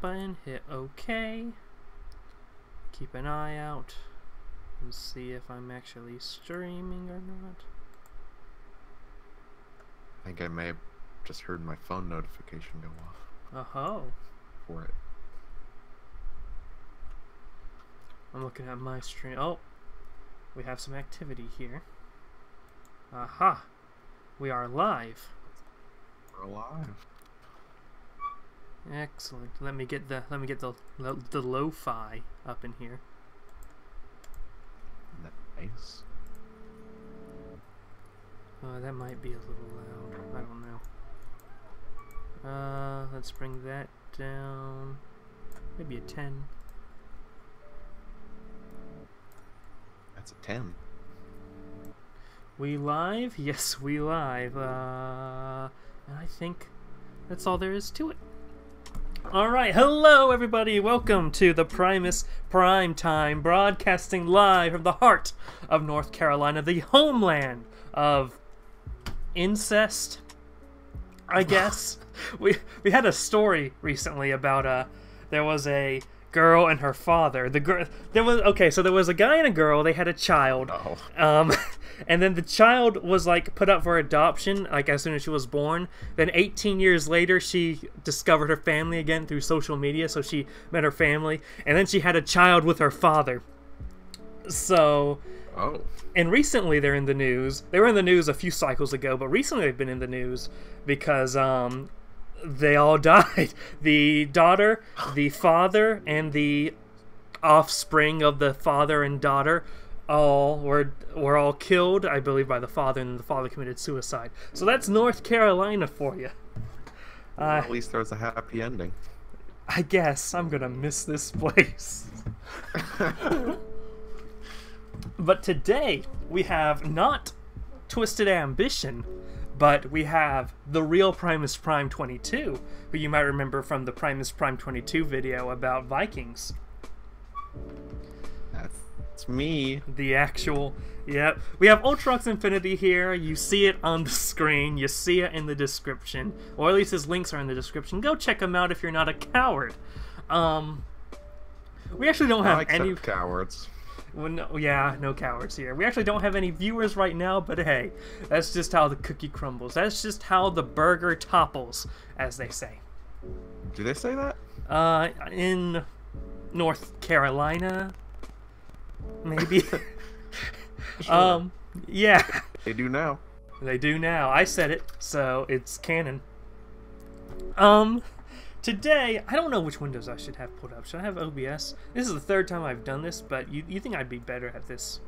button, hit OK. Keep an eye out and see if I'm actually streaming or not. I think I may have just heard my phone notification go off. Oh. For it. I'm looking at my stream. Oh, we have some activity here. Aha. We are live. We're alive. Excellent. Let me get the lo-fi up in here. Nice. That might be a little loud. I don't know. Let's bring that down. Maybe a 10. That's a 10. We live? Yes, we live. And I think that's all there is to it. Alright, hello everybody! Welcome to the Primus Prime Time, broadcasting live from the heart of North Carolina, the homeland of incest, I guess. we had a story recently about there was a girl and her father. There was a guy and a girl. They had a child. Oh. And then the child was like put up for adoption like as soon as she was born. Then 18 years later she discovered her family again through social media, so she met her family, and then she had a child with her father. So and recently they're in the news. They were in the news a few cycles ago, but recently they've been in the news because they all died. The daughter, the father, and the offspring of the father and daughter all were all killed, I believe, by the father, and the father committed suicide. So that's North Carolina for you. Well, at least there was a happy ending. I guess I'm gonna miss this place. But today we have not Twisted Ambition, but we have the real Primus Prime 22, who you might remember from the Primus Prime 22 video about Vikings. That's me. The actual, yep. We have Ultrax Infinity here. You see it on the screen. You see it in the description, or at least his links are in the description. Go check him out if you're not a coward. We actually don't have any cowards. Well, no cowards here. We actually don't have any viewers right now, but hey, that's just how the cookie crumbles. That's just how the burger topples, as they say. Do they say that? In North Carolina, maybe. Sure. Yeah. They do now. They do now. I said it, so it's canon. Today, I don't know which windows I should have put up. Should I have OBS? This is the third time I've done this, but you think I'd be better at this.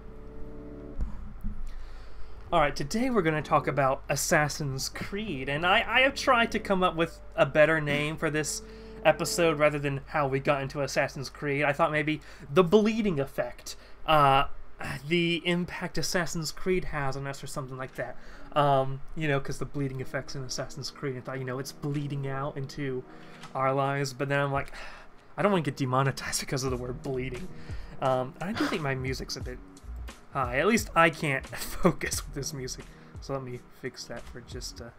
Alright, today we're going to talk about Assassin's Creed, and I have tried to come up with a better name for this episode rather than how we got into Assassin's Creed. I thought maybe the bleeding effect, the impact Assassin's Creed has on us or something like that. You know, because the bleeding effects in Assassin's Creed, I thought, you know, it's bleeding out into our lives, but then I'm like, I don't want to get demonetized because of the word bleeding. I do think my music's a bit high. At least I can't focus with this music. So let me fix that for just a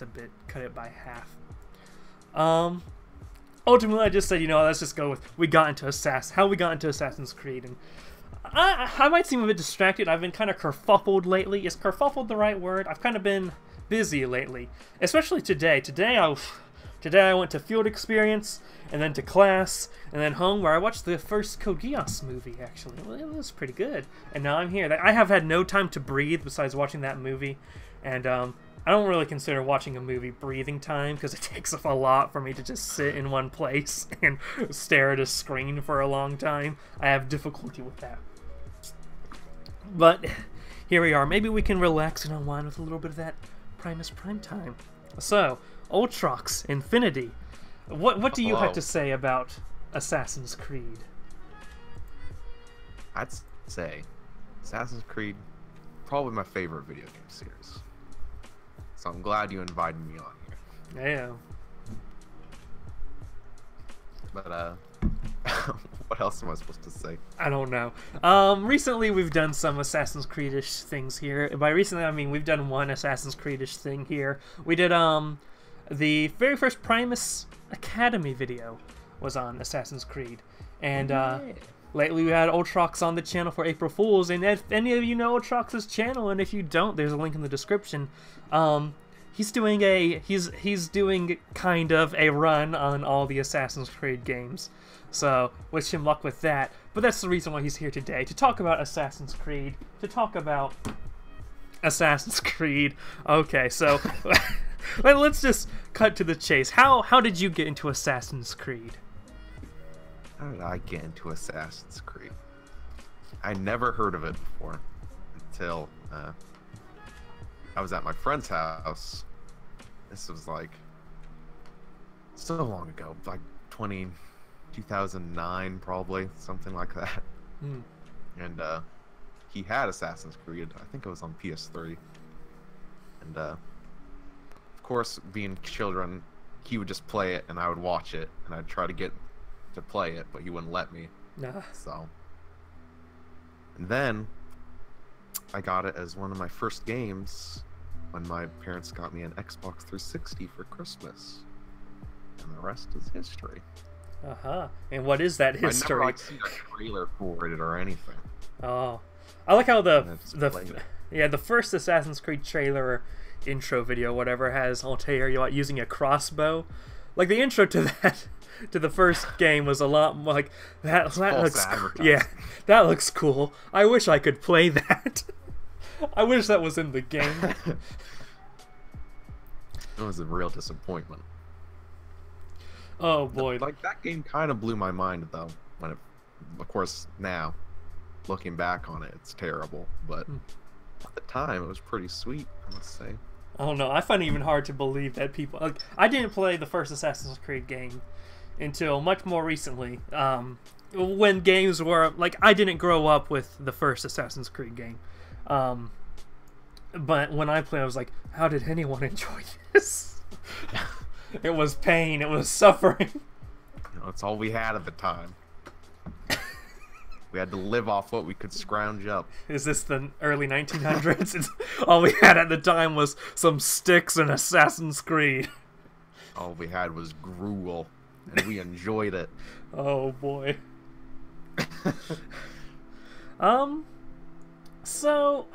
bit. Cut it by half. Ultimately, I just said, you know, let's just go with how we got into Assassin's Creed, and I might seem a bit distracted. I've been kind of kerfuffled lately. Is kerfuffled the right word? I've kind of been busy lately, especially today. Today I went to field experience, and then to class, and then home, where I watched the first Code Geass movie, actually. Well, it was pretty good. And now I'm here. I have had no time to breathe besides watching that movie, and I don't really consider watching a movie breathing time, because it takes a lot for me to just sit in one place and stare at a screen for a long time. I have difficulty with that. But here we are. Maybe we can relax and unwind with a little bit of that Primus Prime Time. So, Ultrax Infinity. What do you have to say about Assassin's Creed? I'd say Assassin's Creed, probably my favorite video game series. So I'm glad you invited me on here. Yeah. But what else am I supposed to say? I don't know. Recently we've done some Assassin's Creed-ish things here. By recently I mean we've done one Assassin's Creed-ish thing here. We did the very first Primus Academy video was on Assassin's Creed. And lately we had Ultrox on the channel for April Fools, and if any of you know Ultrox's channel, and if you don't, there's a link in the description. He's doing kind of a run on all the Assassin's Creed games. So, wish him luck with that. But that's the reason why he's here today, to talk about Assassin's Creed. Okay, so let's just cut to the chase. How did you get into Assassin's Creed? How did I get into Assassin's Creed? I never heard of it before until I was at my friend's house. This was like so long ago, like 2009 probably, something like that. And he had Assassin's Creed. I think it was on PS3. And of course, being children, he would just play it and I would watch it, and I'd try to get to play it, but he wouldn't let me. So, and then I got it as one of my first games when my parents got me an Xbox 360 for Christmas, and the rest is history. And what is that history? I never seen a trailer for it or anything. Oh, I like how the first Assassin's Creed trailer intro video, whatever, has Altair using a crossbow. Like the intro to that. To the first game was a lot more like that looks that looks cool. I wish I could play that. I wish that was in the game. It was a real disappointment. Oh boy. Like that game kind of blew my mind though, when it, of course now looking back on it, it's terrible, but at the time it was pretty sweet, I must say. I don't know, I find it even hard to believe that people like, I didn't play the first Assassin's Creed game until much more recently, when games were like, I didn't grow up with the first Assassin's Creed game, but when I played, I was like, how did anyone enjoy this? It was pain, it was suffering. You know, it's all we had at the time. We had to live off what we could scrounge up. Is this the early 1900s? All we had at the time was some sticks and Assassin's Creed. All we had was gruel. And we enjoyed it. Oh boy. So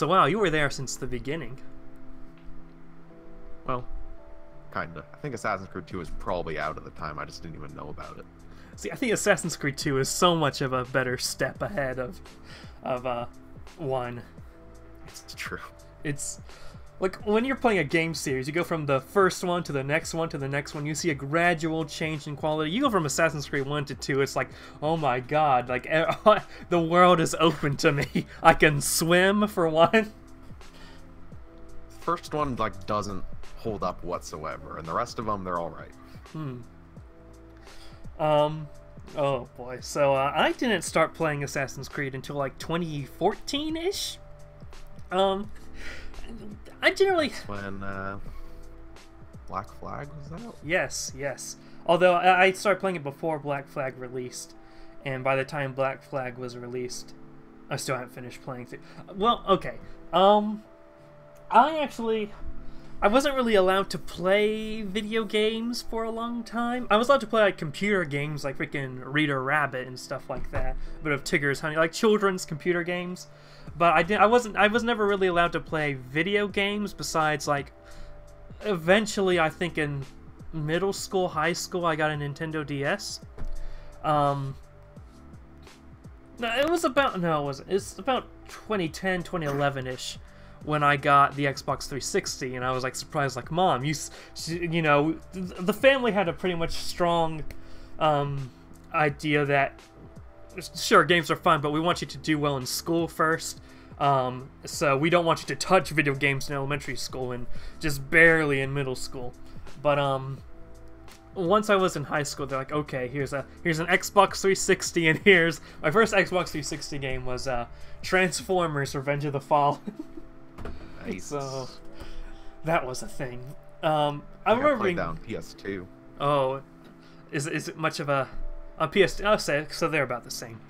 wow, you were there since the beginning. Well, kinda. I think Assassin's Creed 2 was probably out at the time. I just didn't even know about it. See, I think Assassin's Creed 2 is so much of a better step ahead of 1. It's true. It's like when you're playing a game series, you go from the first one to the next one to the next one. You see a gradual change in quality. You go from Assassin's Creed 1 to 2. It's like, oh my god, like the world is open to me. I can swim for one. First one like doesn't hold up whatsoever, and the rest of them they're all right. Oh boy. So I didn't start playing Assassin's Creed until like 2014-ish. I generally... When Black Flag was out? Yes. Although I started playing it before Black Flag released, and by the time Black Flag was released, I still haven't finished playing through. Well, okay. I wasn't really allowed to play video games for a long time. I was allowed to play like computer games, like freaking Reader Rabbit and stuff like that. A bit of Tigger's Honey, like children's computer games. But I was never really allowed to play video games besides like, eventually I think in middle school, high school, I got a Nintendo DS. It's about 2010, 2011-ish when I got the Xbox 360, and I was like surprised, like, Mom, you know, the family had a pretty much strong idea that, sure, games are fun, but we want you to do well in school first. So we don't want you to touch video games in elementary school and just barely in middle school. But once I was in high school, they're like, okay, here's an Xbox 360, and here's my first Xbox 360 game was Transformers: Revenge of the Fallen. Nice. So that was a thing. I remember played that on PS2. Oh, is it much of a on PS2? I'll say so they're about the same.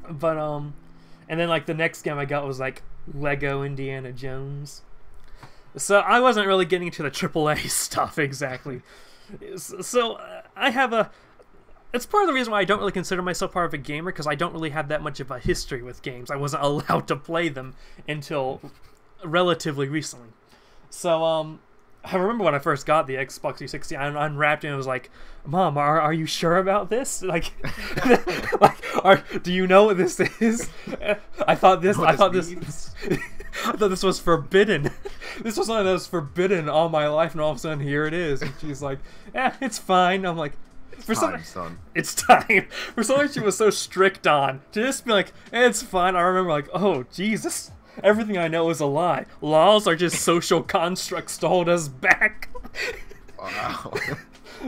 But and then like the next game I got was like Lego Indiana Jones. So I wasn't really getting into the AAA stuff exactly. So I have a... It's part of the reason why I don't really consider myself part of a gamer, because I don't really have that much of a history with games. I wasn't allowed to play them until relatively recently. So, I remember when I first got the Xbox 360, I unwrapped it and I was like, Mom, are you sure about this? Like, do you know what this is? I thought this was forbidden. This was something that was forbidden all my life, and all of a sudden here it is. And she's like, it's fine. I'm like, son. It's time. For something she was so strict on, to just be like, it's fine. I remember like, oh, Jesus. Everything I know is a lie. Laws are just social constructs to hold us back. Wow.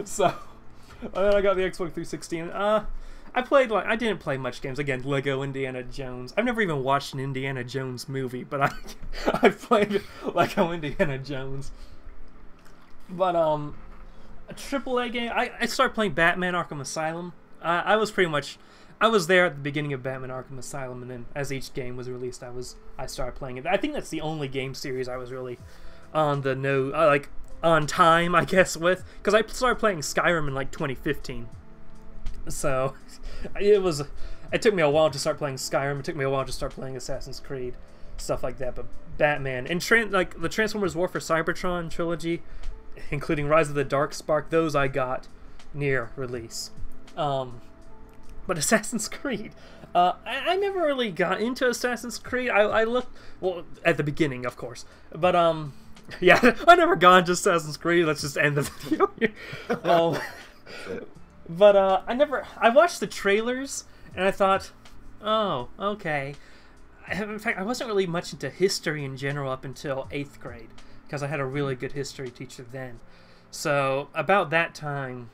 So, then I got the Xbox 360, and I didn't play much games. Again, Lego Indiana Jones. I've never even watched an Indiana Jones movie, but I played Lego Indiana Jones. But a AAA game. I started playing Batman Arkham Asylum. I was there at the beginning of Batman Arkham Asylum, and then as each game was released, I started playing it. I think that's the only game series I was really on the on time, I guess, with, because I started playing Skyrim in like 2015. So it took me a while to start playing Skyrim. It took me a while to start playing Assassin's Creed, stuff like that. But Batman and the Transformers War for Cybertron trilogy, including Rise of the Darkspark, those I got near release. But Assassin's Creed, I never really got into Assassin's Creed. I looked, well, at the beginning, of course. But, yeah, I never got into Assassin's Creed. Let's just end the video here. But, I watched the trailers, and I thought, oh, okay. In fact, I wasn't really much into history in general up until 8th grade, because I had a really good history teacher then. So, about that time,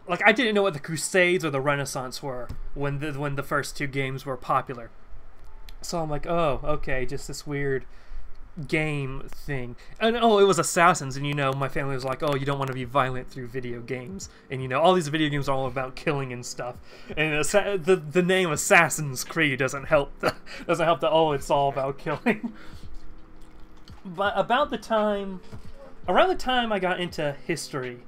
like, I didn't know what the Crusades or the Renaissance were when the first two games were popular. So I'm like, oh, okay, just this weird game thing. And oh, it was Assassins, and my family was like, oh, you don't want to be violent through video games, and all these video games are all about killing and stuff. And the name Assassin's Creed doesn't help. Oh, it's all about killing. But around the time I got into history,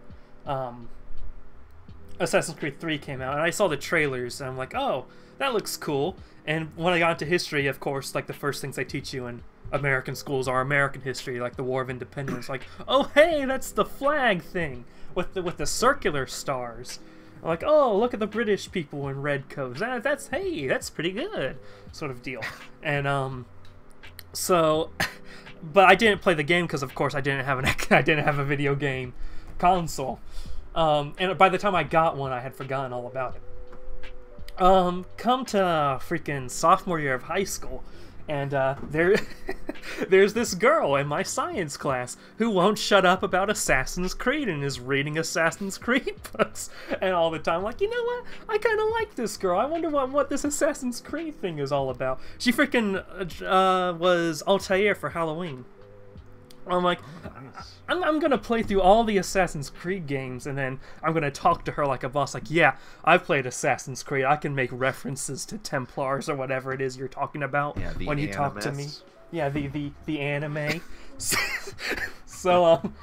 Assassin's Creed 3 came out, and I saw the trailers, and I'm like, oh, that looks cool. And when I got into history, of course, like, the first things they teach you in American schools are American history, like the War of Independence. Like, oh, hey, that's the flag thing with the circular stars. I'm like, oh, look at the British people in red coats. That's pretty good, sort of deal. And so, but I didn't play the game because, of course, I didn't have a video game console. And by the time I got one, I had forgotten all about it. Come to freaking sophomore year of high school, and there's this girl in my science class who won't shut up about Assassin's Creed and is reading Assassin's Creed books, and all the time, like, you know what? I kind of like this girl. I wonder what this Assassin's Creed thing is all about. She freaking was Altair for Halloween. I'm like, I'm gonna play through all the Assassin's Creed games, and then I'm gonna talk to her like a boss, like, yeah, I've played Assassin's Creed, I can make references to Templars or whatever it is you're talking about when you talk to me. Yeah, the anime. So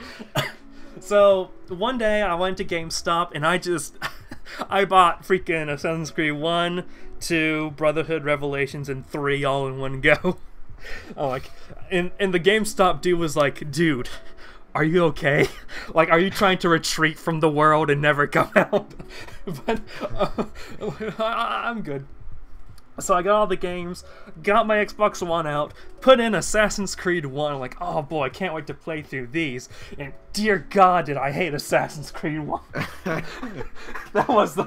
one day I went to GameStop, and I bought freaking Assassin's Creed 1, 2, Brotherhood, Revelations, and 3 all in one go. Oh, like, and the GameStop dude was like, dude, are you okay? Like, are you trying to retreat from the world and never come out? But I'm good. So I got all the games, got my Xbox One out, put in Assassin's Creed 1, I'm like, oh boy, I can't wait to play through these, and dear God, did I hate Assassin's Creed 1. That was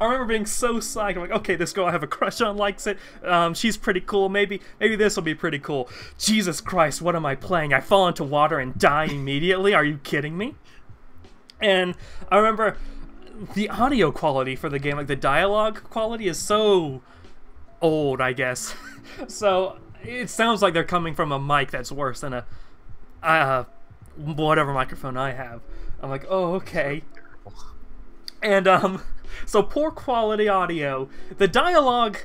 I remember being so psyched. I'm like, okay, this girl I have a crush on likes it. She's pretty cool. Maybe this will be pretty cool. Jesus Christ, what am I playing? I fall into water and die immediately. Are you kidding me? And I remember the audio quality for the game, like the dialogue quality, is so old, I guess. So it sounds like they're coming from a mic that's worse than a whatever microphone I have. I'm like, oh, okay. And so poor quality audio. The dialogue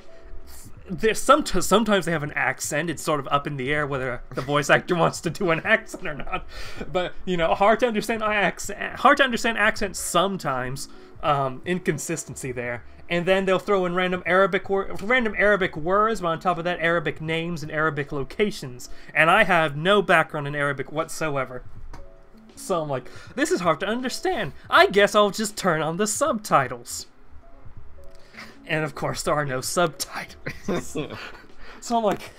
there's sometimes they have an accent. It's sort of up in the air whether the voice actor wants to do an accent or not. But you know, hard to understand accents sometimes. Inconsistency there. And then they'll throw in random Arabic words, but on top of that, Arabic names and Arabic locations. And I have no background in Arabic whatsoever. So I'm like, this is hard to understand. I guess I'll just turn on the subtitles. And of course, there are no subtitles. So I'm like,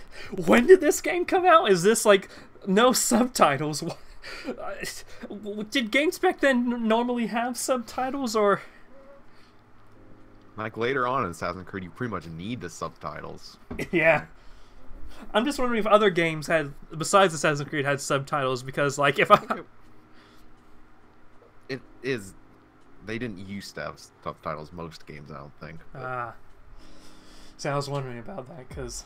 when did this game come out? Is this like no subtitles? Did games back then normally have subtitles, or? Like later on in Assassin's Creed, you pretty much need the subtitles. Yeah. I'm just wondering if other games had, besides Assassin's Creed, had subtitles, because like if it is, they didn't used to have subtitles most games, I don't think. So I was wondering about that, because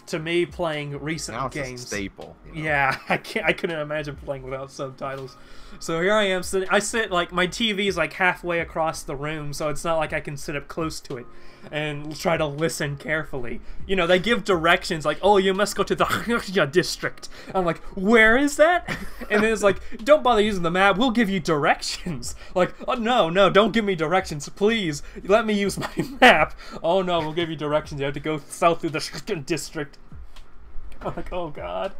to me, playing recent now it's games, a staple. You know? Yeah, I couldn't imagine playing without subtitles. So here I am sitting. I sit like my TV's like halfway across the room, so it's not like I can sit up close to it and try to listen carefully. You know, they give directions like, "Oh, you must go to the district." I'm like, "Where is that?" And then it's like, "Don't bother using the map. We'll give you directions." Like, "Oh no, don't give me directions, please. Let me use my map." "Oh no, we'll give you directions. You have to go south through the district." I'm like, "Oh god."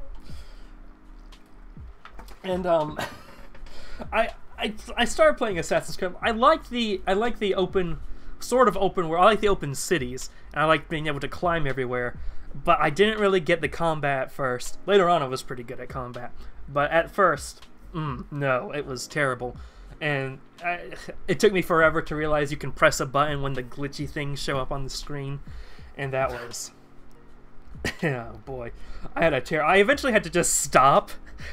And I started playing Assassin's Creed. I like the open, sort of open world. I like the open cities, and I like being able to climb everywhere. But I didn't really get the combat at first. Later on, I was pretty good at combat, but at first, no, it was terrible. And it took me forever to realize you can press a button when the glitchy things show up on the screen, and that was, oh boy, I had a tear. I eventually had to just stop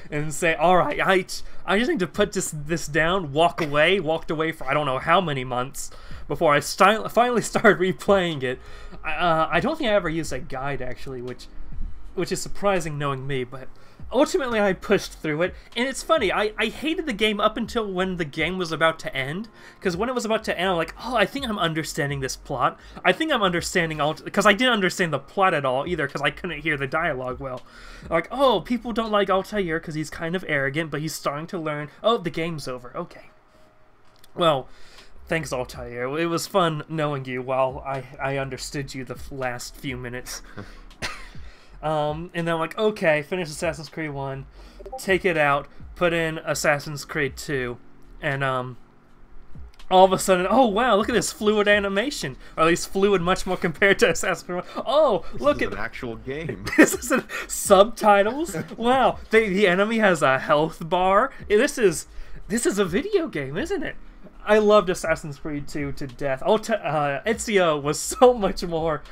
and say, all right, I just need to put this down, walked away for I don't know how many months before I finally started replaying it. I don't think I ever used a guide, actually, which is surprising knowing me, but ultimately I pushed through it. And it's funny, I hated the game up until when the game was about to end, because when it was about to end, I'm like, oh, I think I'm understanding this plot. I think I'm understanding all, because I didn't understand the plot at all either, because I couldn't hear the dialogue well. Like, oh, people don't like Altair because he's kind of arrogant, but he's starting to learn. Oh, the game's over. Okay. Well, thanks, Altair. It was fun knowing you while I understood you the last few minutes. And then I'm like, okay, finish Assassin's Creed 1, take it out, put in Assassin's Creed 2, and all of a sudden, oh wow, look at this fluid animation, or at least fluid much more compared to Assassin's Creed 1. Oh, look at an actual game. This is subtitles. Wow, the enemy has a health bar. This is a video game, isn't it? I loved Assassin's Creed 2 to death. Ezio was so much more.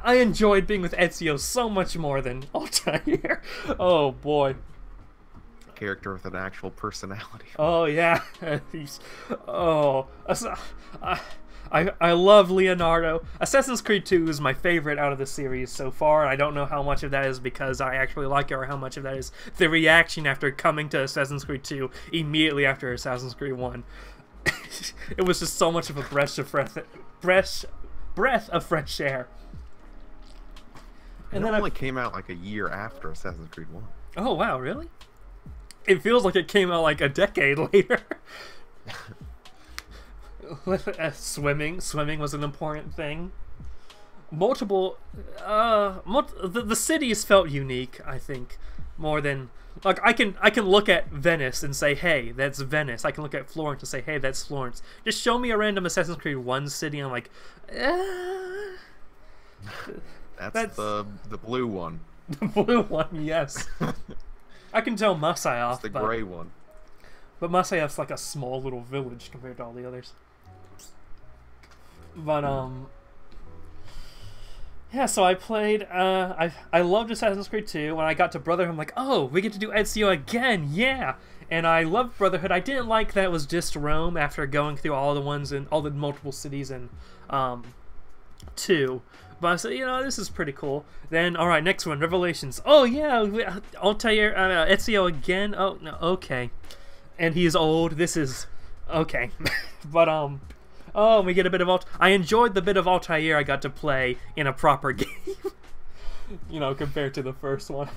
I enjoyed being with Ezio so much more than Altair. Oh boy. Character with an actual personality. Oh yeah. I love Leonardo. Assassin's Creed 2 is my favorite out of the series so far. I don't know how much of that is because I actually like it or how much of that is the reaction after coming to Assassin's Creed 2 immediately after Assassin's Creed 1. It was just so much of a breath of fresh air. And it only came out like a year after Assassin's Creed 1. Oh wow, really? It feels like it came out like a decade later. Swimming was an important thing. The cities felt unique, I think, more than like I can look at Venice and say, hey, that's Venice. I can look at Florence and say, hey, that's Florence. Just show me a random Assassin's Creed 1 city, and I'm like, That's the blue one. The blue one, yes. I can tell Masyaf. It's the gray one. But Masyaf's like a small little village compared to all the others. But yeah, so I played. I loved Assassin's Creed 2. When I got to Brotherhood, I'm like, oh, we get to do Ezio again, yeah. And I loved Brotherhood. I didn't like that it was just Rome after going through all the ones in all the multiple cities in 2. But I said, you know, this is pretty cool. Then, all right, next one, Revelations. Oh yeah, Altair, Ezio again. Oh no, okay. And he's old. This is okay. But Oh, we get a bit of I enjoyed the bit of Altair I got to play in a proper game. You know, compared to the first one.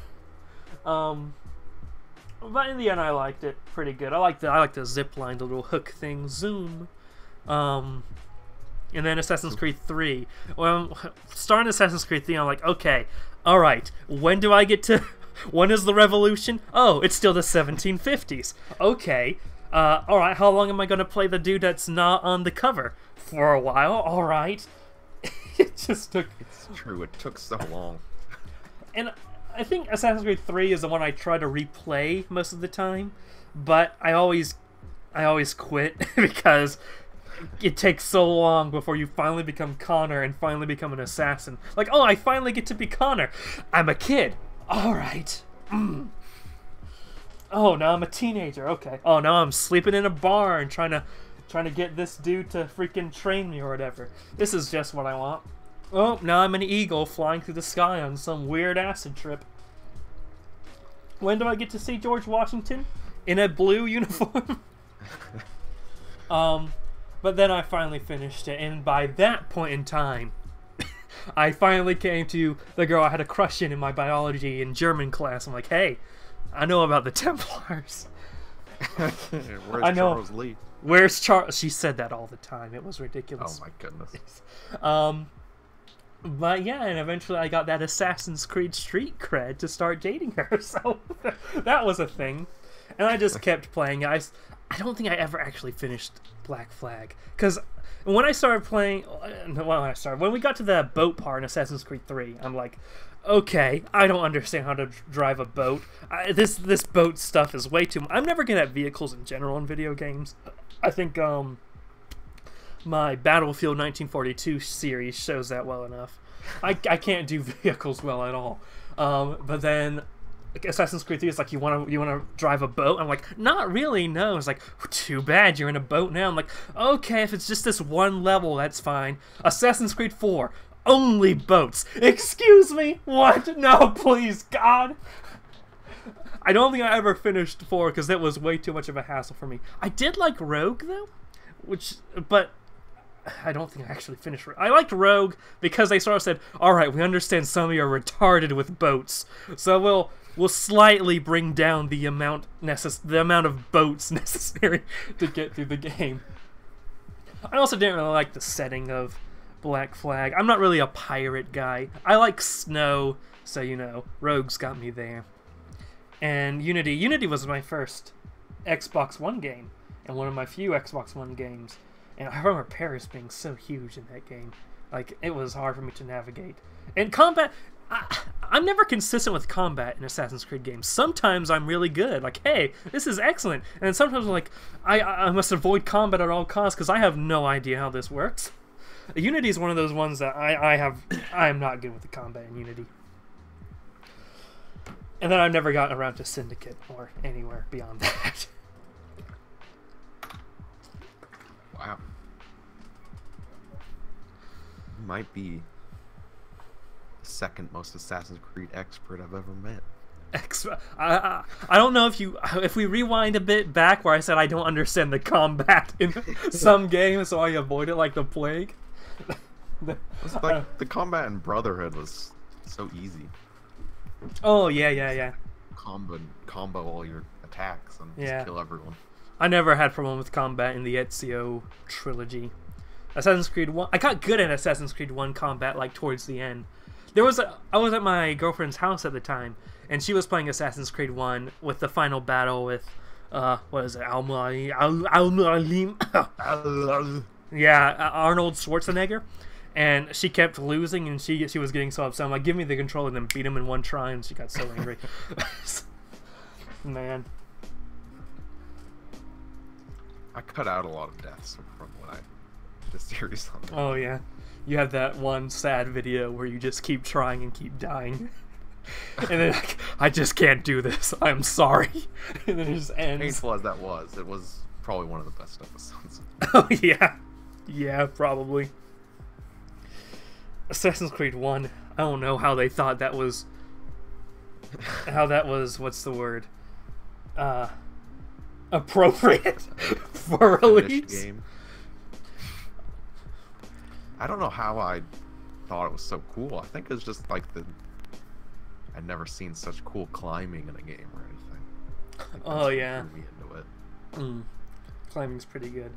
But in the end, I liked it pretty good. I like the zip line, the little hook thing, zoom. And then Assassin's Creed 3. Well, starting Assassin's Creed 3, I'm like, okay, all right. When do I get to? When is the revolution? Oh, it's still the 1750s. Okay. All right. How long am I gonna play the dude that's not on the cover? For a while. All right. It just took. It's true. It took so long. And I think Assassin's Creed 3 is the one I try to replay most of the time, but I always quit because it takes so long before you finally become Connor and finally become an assassin. Like, oh, I finally get to be Connor. I'm a kid. All right. Oh, now I'm a teenager. Okay. Oh, now I'm sleeping in a barn trying to get this dude to freaking train me or whatever. This is just what I want. Oh, now I'm an eagle flying through the sky on some weird acid trip. When do I get to see George Washington? In a blue uniform? But then I finally finished it, and by that point in time, I finally came to the girl I had a crush in my biology and German class. I'm like, hey, I know about the Templars. Where's I know. Charles Lee? Where's Charles? She said that all the time. It was ridiculous. Oh my goodness. But yeah, and eventually I got that Assassin's Creed street cred to start dating her, so that was a thing. And I just kept playing. I don't think I ever actually finished Black Flag, because when I started playing, when we got to the boat part in Assassin's Creed 3, I'm like, okay, I don't understand how to drive a boat. This boat stuff is way too. I'm never good at vehicles in general in video games. I think my Battlefield 1942 series shows that well enough. I can't do vehicles well at all. But then Assassin's Creed 3 is like, you wanna drive a boat? I'm like, not really, no. It's like, too bad you're in a boat now. I'm like, okay, if it's just this one level, that's fine. Assassin's Creed 4, only boats. Excuse me? What? No, please, God. I don't think I ever finished 4 because that was way too much of a hassle for me. I did like Rogue though, but I don't think I actually finished Rogue. I liked Rogue because they sort of said, all right, we understand some of you are retarded with boats, so we'll slightly bring down the amount of boats necessary to get through the game. I also didn't really like the setting of Black Flag. I'm not really a pirate guy. I like snow, so you know, Rogue's got me there. And Unity was my first Xbox One game, and one of my few Xbox One games. And I remember Paris being so huge in that game. Like, it was hard for me to navigate. And combat, I'm never consistent with combat in Assassin's Creed games. Sometimes I'm really good, like, hey, this is excellent. And then sometimes I'm like, I must avoid combat at all costs because I have no idea how this works. Unity is one of those ones that I am not good with the combat in Unity. And then I've never gotten around to Syndicate or anywhere beyond that. Wow. You might be the second most Assassin's Creed expert I've ever met. I don't know if we rewind a bit back where I said I don't understand the combat in some games, so I avoid it like the plague. It's like the combat in Brotherhood was so easy. Oh yeah. Combo all your attacks and just kill everyone. I never had problem with combat in the Ezio trilogy. Assassin's Creed 1, I got good at Assassin's Creed 1 combat like towards the end. I was at my girlfriend's house at the time, and she was playing Assassin's Creed 1 with the final battle with what is it, Al-Mualim? Yeah, Arnold Schwarzenegger. And she kept losing, and she was getting so upset. I'm like, give me the controller, and then beat him in one try, and she got so angry. Man. I cut out a lot of deaths from when I did a series on that. Oh, yeah. You have that one sad video where you just keep trying and keep dying. And then, like, I just can't do this. I'm sorry. And then it just ends. Painful as that was, it was probably one of the best episodes. Oh, yeah. Yeah, probably. Assassin's Creed 1, I don't know how they thought that was... what's the word? Appropriate for release. Game. I don't know how I thought it was so cool. I think it was just like I'd never seen such cool climbing in a game or anything. I think that's what yeah. drew me into it. Climbing's pretty good.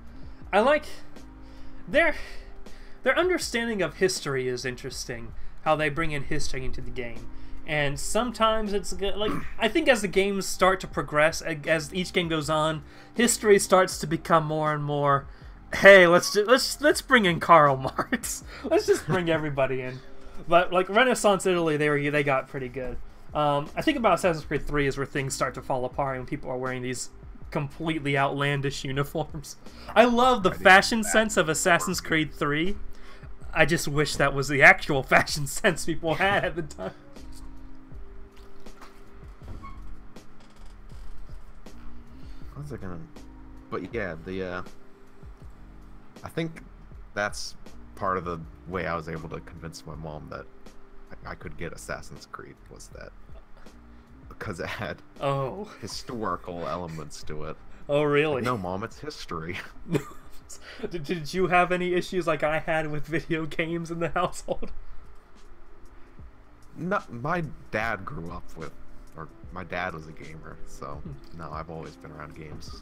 I like their understanding of history is interesting. How they bring in history into the game, and sometimes it's good. Like, I think as the games start to progress, as each game goes on, history starts to become more and more. Hey, let's bring in Karl Marx. Let's just bring everybody in. But like Renaissance Italy, they got pretty good. I think about Assassin's Creed 3 is where things start to fall apart and people are wearing these completely outlandish uniforms. I love the fashion sense of Assassin's Creed 3. I just wish that was the actual fashion sense people had at the time. What was I gonna? But yeah, I think that's part of the way I was able to convince my mom that I could get Assassin's Creed, was that because it had historical elements to it. Oh, really? Like, no, Mom, it's history. Did you have any issues like I had with video games in the household? No, my dad grew up with, or my dad was a gamer, so no, I've always been around games.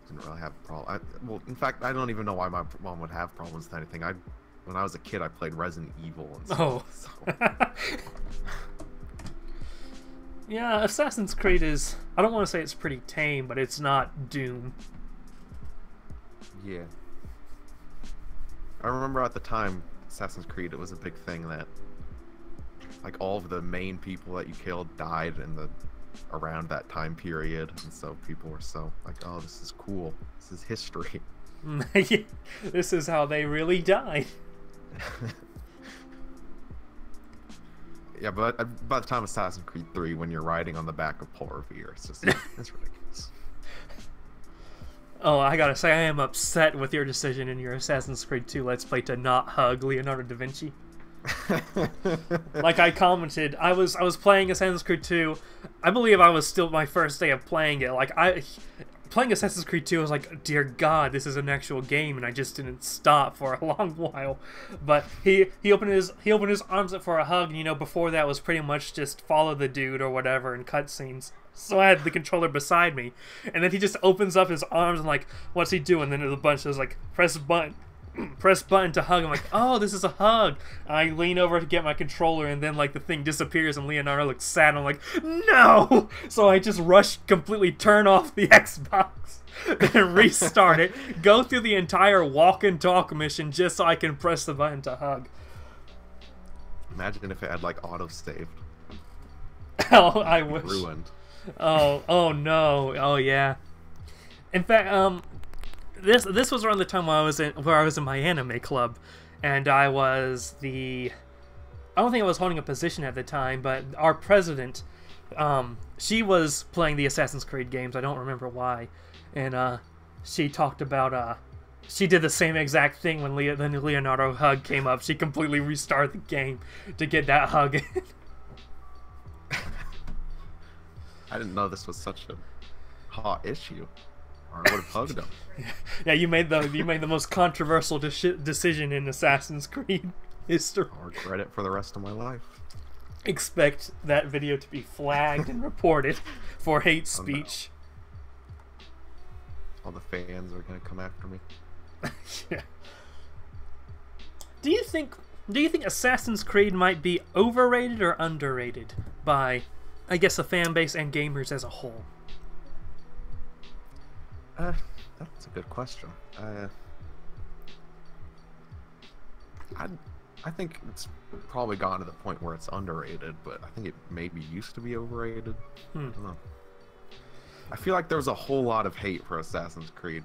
Didn't really have a problem. Well, in fact, I don't even know why my mom would have problems with anything. When I was a kid, I played Resident Evil and stuff. So. Yeah, Assassin's Creed is, I don't want to say it's pretty tame, but it's not Doom. Yeah. I remember at the time, Assassin's Creed, it was a big thing that, like, all of the main people that you killed died around that time period, and so people were so like, oh, this is cool. This is history. This is how they really died. Yeah, but by the time Assassin's Creed 3, when you're riding on the back of Paul Revere, it's just, it's ridiculous. Oh, I gotta say, I am upset with your decision in your Assassin's Creed 2 Let's Play to not hug Leonardo da Vinci. Like I commented, I was playing Assassin's Creed 2. I believe I was still my first day of playing it. Like playing Assassin's Creed 2, I was like, dear God, this is an actual game, and I just didn't stop for a long while. But he opened his arms up for a hug, and you know, before that was pretty much just follow the dude or whatever in cutscenes. So I had the controller beside me, and then he just opens up his arms and like, what's he doing? And then there's a bunch of like, press button to hug. I'm like, oh, this is a hug. I lean over to get my controller, and then like the thing disappears, and Leonardo looks sad. I'm like, no! So I just completely turn off the Xbox, then restart it, go through the entire walk and talk mission just so I can press the button to hug. Imagine if it had like auto-saved. Oh, I wish. Ruined. Oh no. Oh yeah. In fact, this was around the time where I was in my anime club, and I don't think I was holding a position at the time, but our president, she was playing the Assassin's Creed games. I don't remember why, and she talked about she did the same exact thing when the Leonardo hug came up. She completely restarted the game to get that hug in. I didn't know this was such a hot issue. Or I would have hugged him. Yeah, you made the most controversial decision in Assassin's Creed history. I'll regret it for the rest of my life. Expect that video to be flagged and reported for hate speech. No. All the fans are gonna come after me. Yeah. Do you think Assassin's Creed might be overrated or underrated by, I guess, the fan base and gamers as a whole? That's a good question. I think it's probably gotten to the point where it's underrated, but I think it maybe used to be overrated. I don't know. I feel like there was a whole lot of hate for Assassin's Creed.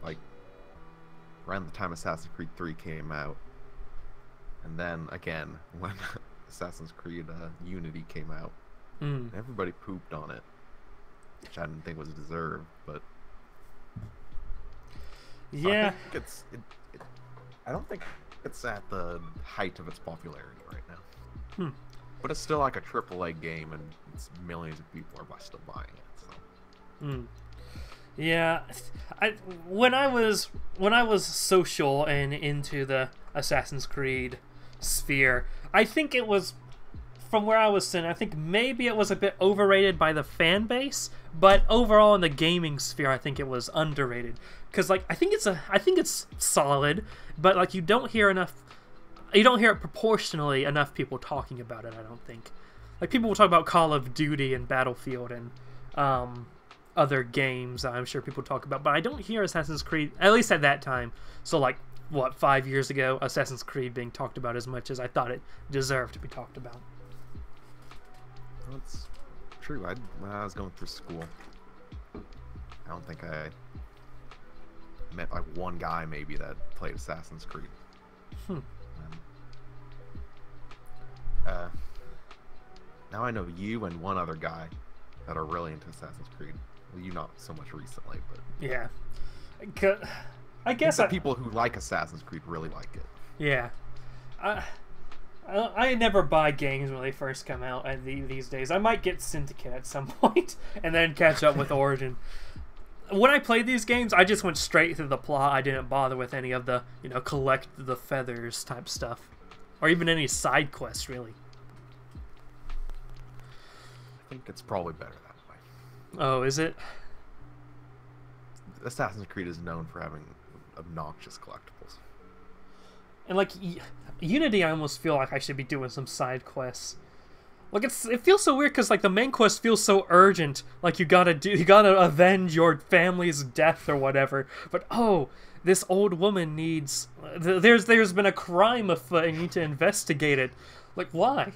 Like, around the time Assassin's Creed 3 came out. And then, again, when Assassin's Creed Unity came out. Everybody pooped on it. Which I didn't think was deserved, but... Yeah. I don't think it's at the height of its popularity right now. But it's still like a AAA game, and it's millions of people are still buying it. So. Yeah, I when I was social and into the Assassin's Creed sphere, I think it was, from where I was sitting, I think maybe it was a bit overrated by the fan base, but overall in the gaming sphere, I think it was underrated. Cause like I think it's solid, but like you don't hear it proportionally enough people talking about it. I don't think. Like people will talk about Call of Duty and Battlefield and other games I'm sure people talk about, but I don't hear Assassin's Creed, at least at that time. So like, what, 5 years ago, Assassin's Creed being talked about as much as I thought it deserved to be talked about. That's true. When I was going through school, I don't think I met like one guy maybe that played Assassin's Creed. Now I know you and one other guy that are really into Assassin's Creed. Well, you not so much recently, but yeah, I guess the people who like Assassin's Creed really like it. Yeah, I never buy games when they first come out these days. I might get Syndicate at some point and then catch up with Origin. When I played these games, I just went straight through the plot. I didn't bother with any of the, collect the feathers type stuff, or even any side quests really. I think it's probably better that way. Oh, is it? Assassin's Creed is known for having obnoxious collectibles. And like Unity, I almost feel like I should be doing some side quests. Like it feels so weird because like the main quest feels so urgent. Like you gotta avenge your family's death or whatever. But oh, this old woman needs. There's been a crime afoot and you need to investigate it. Like why?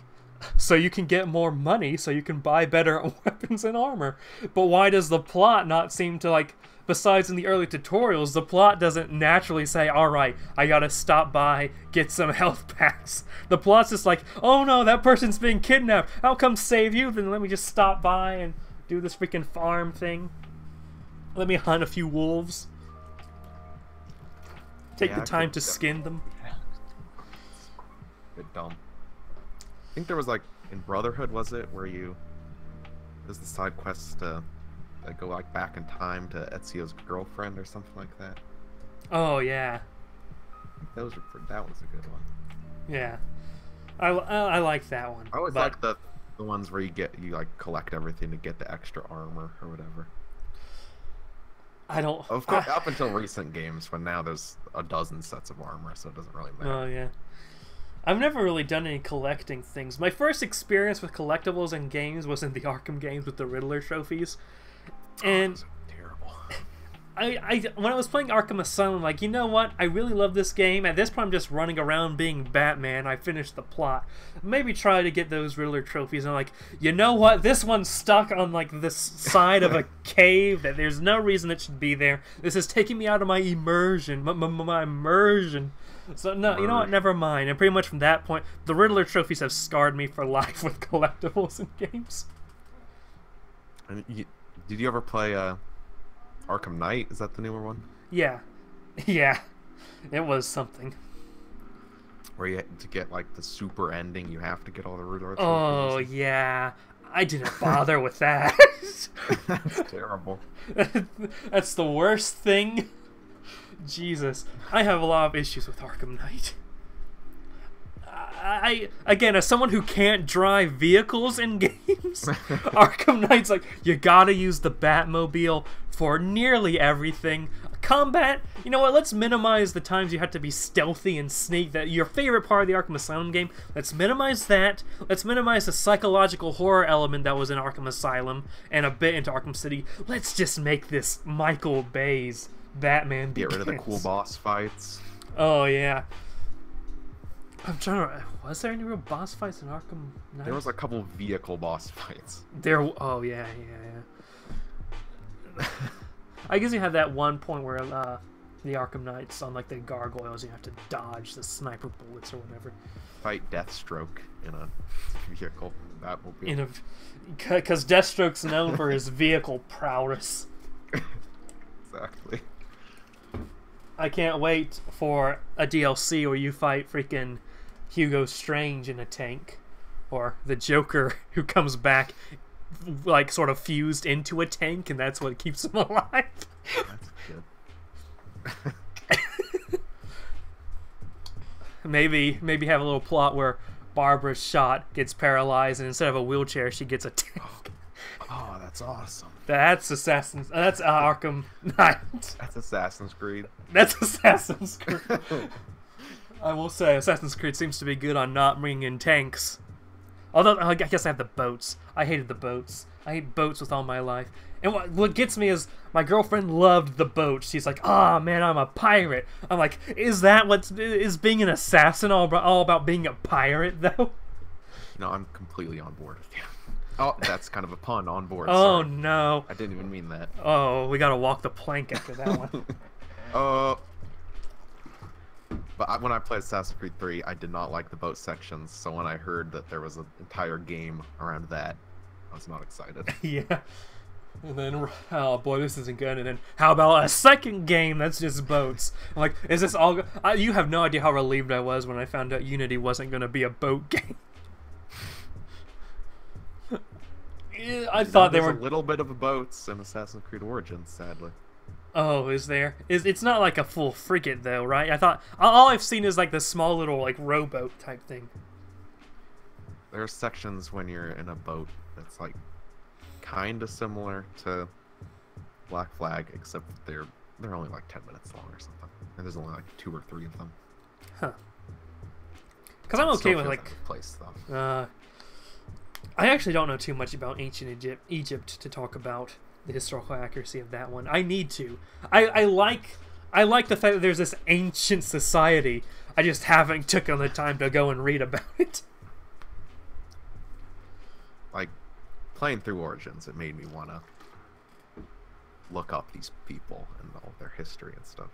So you can get more money, so you can buy better weapons and armor. But why does the plot not seem to, like, besides in the early tutorials, the plot doesn't naturally say, alright, I gotta stop by, get some health packs. The plot's just like, oh no, that person's being kidnapped, I'll come save you, then let me just stop by and do this freaking farm thing. Let me hunt a few wolves. Take the time to skin them. Bit dumb. I think there was like in Brotherhood, was it, where there's the side quest to go like back in time to Ezio's girlfriend or something like that. Oh yeah. I think that was a good one. Yeah, I like that one. I always like the ones where you like collect everything to get the extra armor or whatever. I don't. Of course, up until recent games, when now there's a dozen sets of armor, so it doesn't really matter. Oh yeah. I've never really done any collecting things. My first experience with collectibles in games was in the Arkham games with the Riddler trophies. And so terrible. When I was playing Arkham Asylum, I'm like, you know what? I really love this game. At this point, I'm just running around being Batman. I finished the plot. Maybe try to get those Riddler trophies. And I'm like, you know what? This one's stuck on like this side of a cave that there's no reason it should be there. This is taking me out of my immersion. My immersion. So no, you know what? Never mind. And pretty much from that point, the Riddler trophies have scarred me for life with collectibles and games. And did you ever play Arkham Knight? Is that the newer one? Yeah, yeah, it was something. Where you to get like the super ending, you have to get all the Riddler trophies. Oh yeah, I didn't bother with that. That's terrible. That's the worst thing. Jesus, I have a lot of issues with Arkham Knight. Again, as someone who can't drive vehicles in games, Arkham Knight's like, you gotta use the Batmobile for nearly everything. Combat, you know what, let's minimize the times you have to be stealthy and sneak, that your favorite part of the Arkham Asylum game. Let's minimize that. Let's minimize the psychological horror element that was in Arkham Asylum and a bit into Arkham City. Let's just make this Michael Bay's Batman Begins. Get rid of the cool boss fights. Oh yeah. I'm trying to. Was there any real boss fights in Arkham Knight? There was a couple vehicle boss fights. Oh yeah. I guess you had that one point where the Arkham Knights on like the gargoyles, you have to dodge the sniper bullets or whatever. Fight Deathstroke in a vehicle. Because Deathstroke's known for his vehicle prowess. Exactly. I can't wait for a DLC where you fight freaking Hugo Strange in a tank, or the Joker who comes back like sort of fused into a tank, and that's what keeps him alive. That's good. Maybe have a little plot where Barbara's shot gets paralyzed, and instead of a wheelchair, she gets a tank. Oh, that's awesome. That's Arkham Knight. That's Assassin's Creed. That's Assassin's Creed. I will say, Assassin's Creed seems to be good on not bringing in tanks. Although, I guess I have the boats. I hated the boats. I hate boats with all my life. And what gets me is, my girlfriend loved the boats. She's like, "Ah, man, I'm a pirate." I'm like, is that is being an assassin all about being a pirate, though? No, I'm completely on board with you. Oh, that's kind of a pun, on board. Oh, sorry. no. I didn't even mean that. Oh, we gotta walk the plank after that one. But when I played Assassin's Creed 3, I did not like the boat sections, so when I heard that there was an entire game around that, I was not excited. Yeah. And then, oh boy, this isn't good. And then, how about a second game that's just boats? I'm like, is this all... you have no idea how relieved I was when I found out Unity wasn't going to be a boat game. I thought they were... a little bit of boats in Assassin's Creed Origins, sadly. Oh, is there? It's not like a full frigate, though, right? I thought... All I've seen is like the small little, like, rowboat type thing. There are sections when you're in a boat that's, like, kind of similar to Black Flag, except they're only like 10 minutes long or something, and there's only like 2 or 3 of them. Huh. Because I'm okay with like place stuff. I actually don't know too much about ancient Egypt to talk about the historical accuracy of that one. I need to. I like the fact that there's this ancient society. I just haven't taken the time to go and read about it. Like, playing through Origins, it made me want to look up these people and all their history and stuff.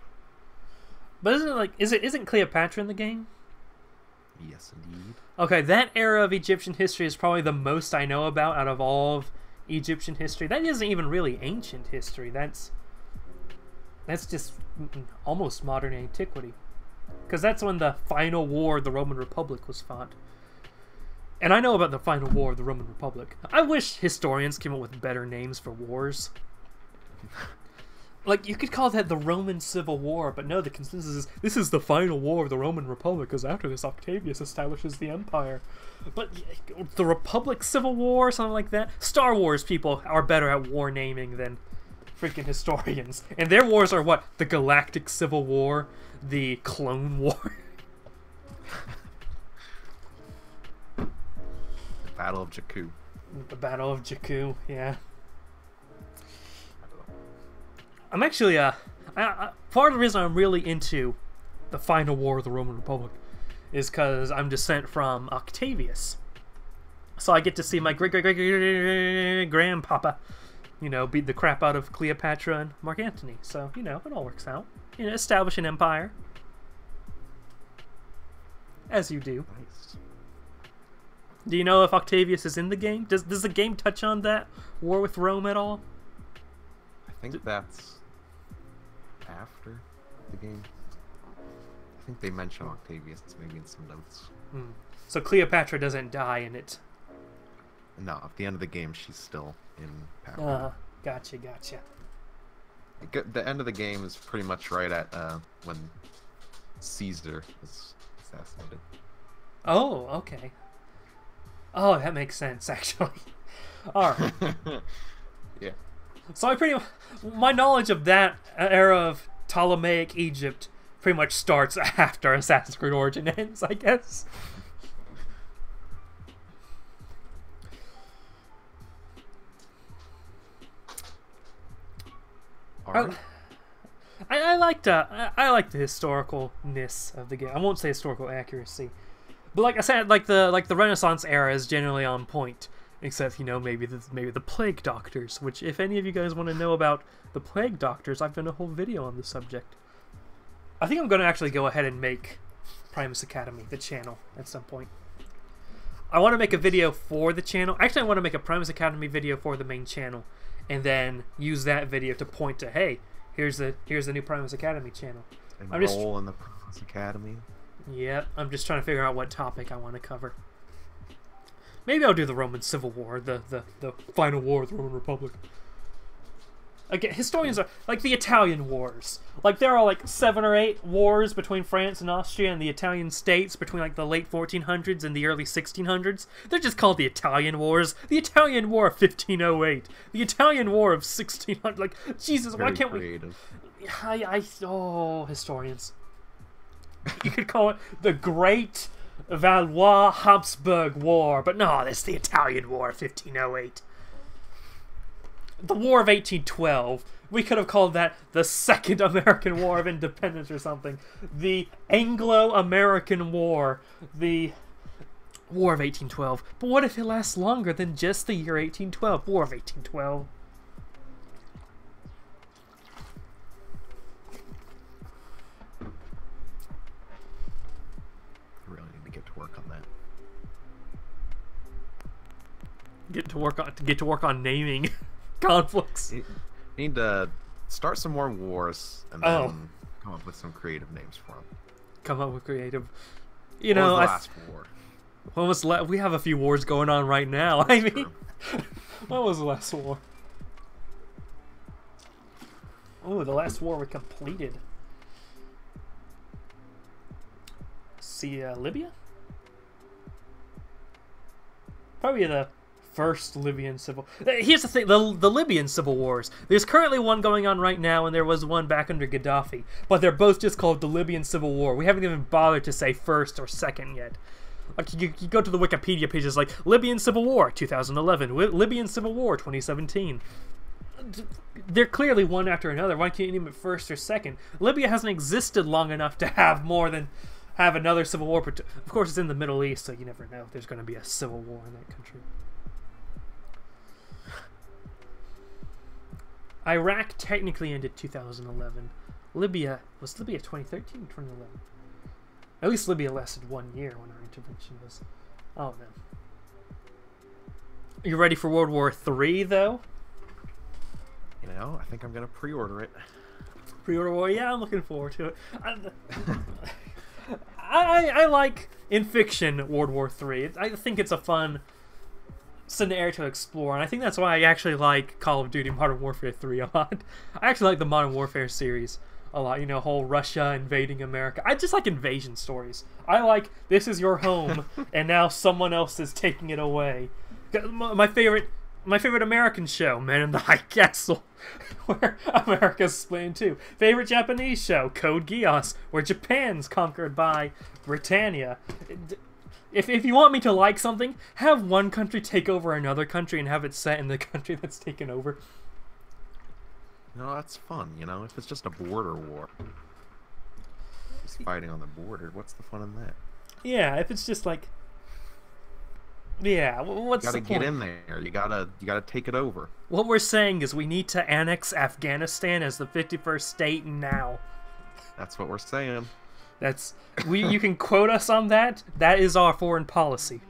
But isn't Cleopatra in the game? Yes, indeed. Okay, that era of Egyptian history is probably the most I know about out of all of Egyptian history. That isn't even really ancient history. That's just almost modern antiquity. Because that's when the final war of the Roman Republic was fought. And I know about the final war of the Roman Republic. I wish historians came up with better names for wars. Like, you could call that the Roman Civil War, but no, the consensus is, this is the final war of the Roman Republic, because after this, Octavius establishes the empire. But the Republic Civil War, or something like that? Star Wars people are better at war naming than freaking historians. And their wars are what? The Galactic Civil War, the Clone War. Battle of Jakku. The Battle of Jakku, yeah. I'm actually, part of the reason I'm really into the final war of the Roman Republic is because I'm descent from Octavius. So I get to see my great-great-great-grandpapa, you know, beat the crap out of Cleopatra and Mark Antony. So, you know, it all works out. You know, establish an empire. As you do. Nice. Do you know if Octavius is in the game? Does the game touch on that war with Rome at all? I think that's after the game. I think they mention Octavius maybe in some notes. So Cleopatra doesn't die in it? No, at the end of the game she's still in power. Gotcha. The end of the game is pretty much right at when Caesar is assassinated. Oh, okay. Oh, that makes sense, actually. Alright. Yeah. So my knowledge of that era of Ptolemaic Egypt pretty much starts after Assassin's Creed Origin ends, I guess. Alright. I like the historicalness of the game. I won't say historical accuracy, but like I said, like the Renaissance era is generally on point. Except, you know, maybe the plague doctors, which if any of you guys want to know about the plague doctors, I've done a whole video on the subject. I think I'm going to actually go ahead and make Primus Academy the channel at some point. I want to make a video for the channel. Actually, I want to make a Primus Academy video for the main channel, and then use that video to point to, hey, here's the new Primus Academy channel. Enroll in the Primus Academy. Yep, I'm just trying to figure out what topic I want to cover. Maybe I'll do the Roman Civil War, the final war of the Roman Republic. Again, historians are like the Italian wars. Like there are like 7 or 8 wars between France and Austria and the Italian states between like the late 1400s and the early 1600s. They're just called the Italian wars. The Italian War of 1508. The Italian War of 1600. Like Jesus, Very why can't creative. Oh, historians. You could call it the Great Valois Habsburg War, but no, that's the Italian War of 1508. The War of 1812. We could have called that the Second American War of Independence or something. The Anglo-American War. The War of 1812. But what if it lasts longer than just the year 1812? War of 1812. I really need to get to work on that. Get to work on naming conflicts. You need to start some more wars and then come up with some creative names for them. Come up with creative. You What know, was the last war? when was we have a few wars going on right now. I mean, True. when was the last war? Oh, the last war we completed. See, Libya? Probably the first Libyan civil... Here's the thing, the Libyan civil wars. There's currently one going on right now, and there was one back under Gaddafi. But they're both just called the Libyan Civil War. We haven't even bothered to say first or second yet. Like, you go to the Wikipedia pages like, Libyan Civil War, 2011. Libyan Civil War, 2017. They're clearly one after another. Why can't you name it first or second? Libya hasn't existed long enough to have more than... have another civil war. Of course, it's in the Middle East, so you never know if there's going to be a civil war in that country. Iraq technically ended 2011. Was Libya 2013 or 2011? At least Libya lasted 1 year when our intervention was... Oh, no. You ready for World War III, though? You know, I think I'm going to pre-order it. Pre-order war? Yeah, I'm looking forward to it. I like, in fiction, World War III. I think it's a fun scenario to explore, and I think that's why I actually like Call of Duty Modern Warfare 3 a lot. I actually like the Modern Warfare series a lot, you know, whole Russia invading America. I just like invasion stories. I like, this is your home, and now someone else is taking it away. My favorite American show, Man in the High Castle, where America's split in two. Favorite Japanese show, Code Geass, where Japan's conquered by Britannia. If you want me to like something, have one country take over another country and have it set in the country that's taken over. No, that's fun, you know? If it's just a border war. Just fighting on the border, what's the fun in that? Yeah, if it's just like... Yeah, what's the point? You gotta get in there. You gotta take it over. What we're saying is we need to annex Afghanistan as the 51st state now. That's what we're saying. That's... You can quote us on that. That is our foreign policy.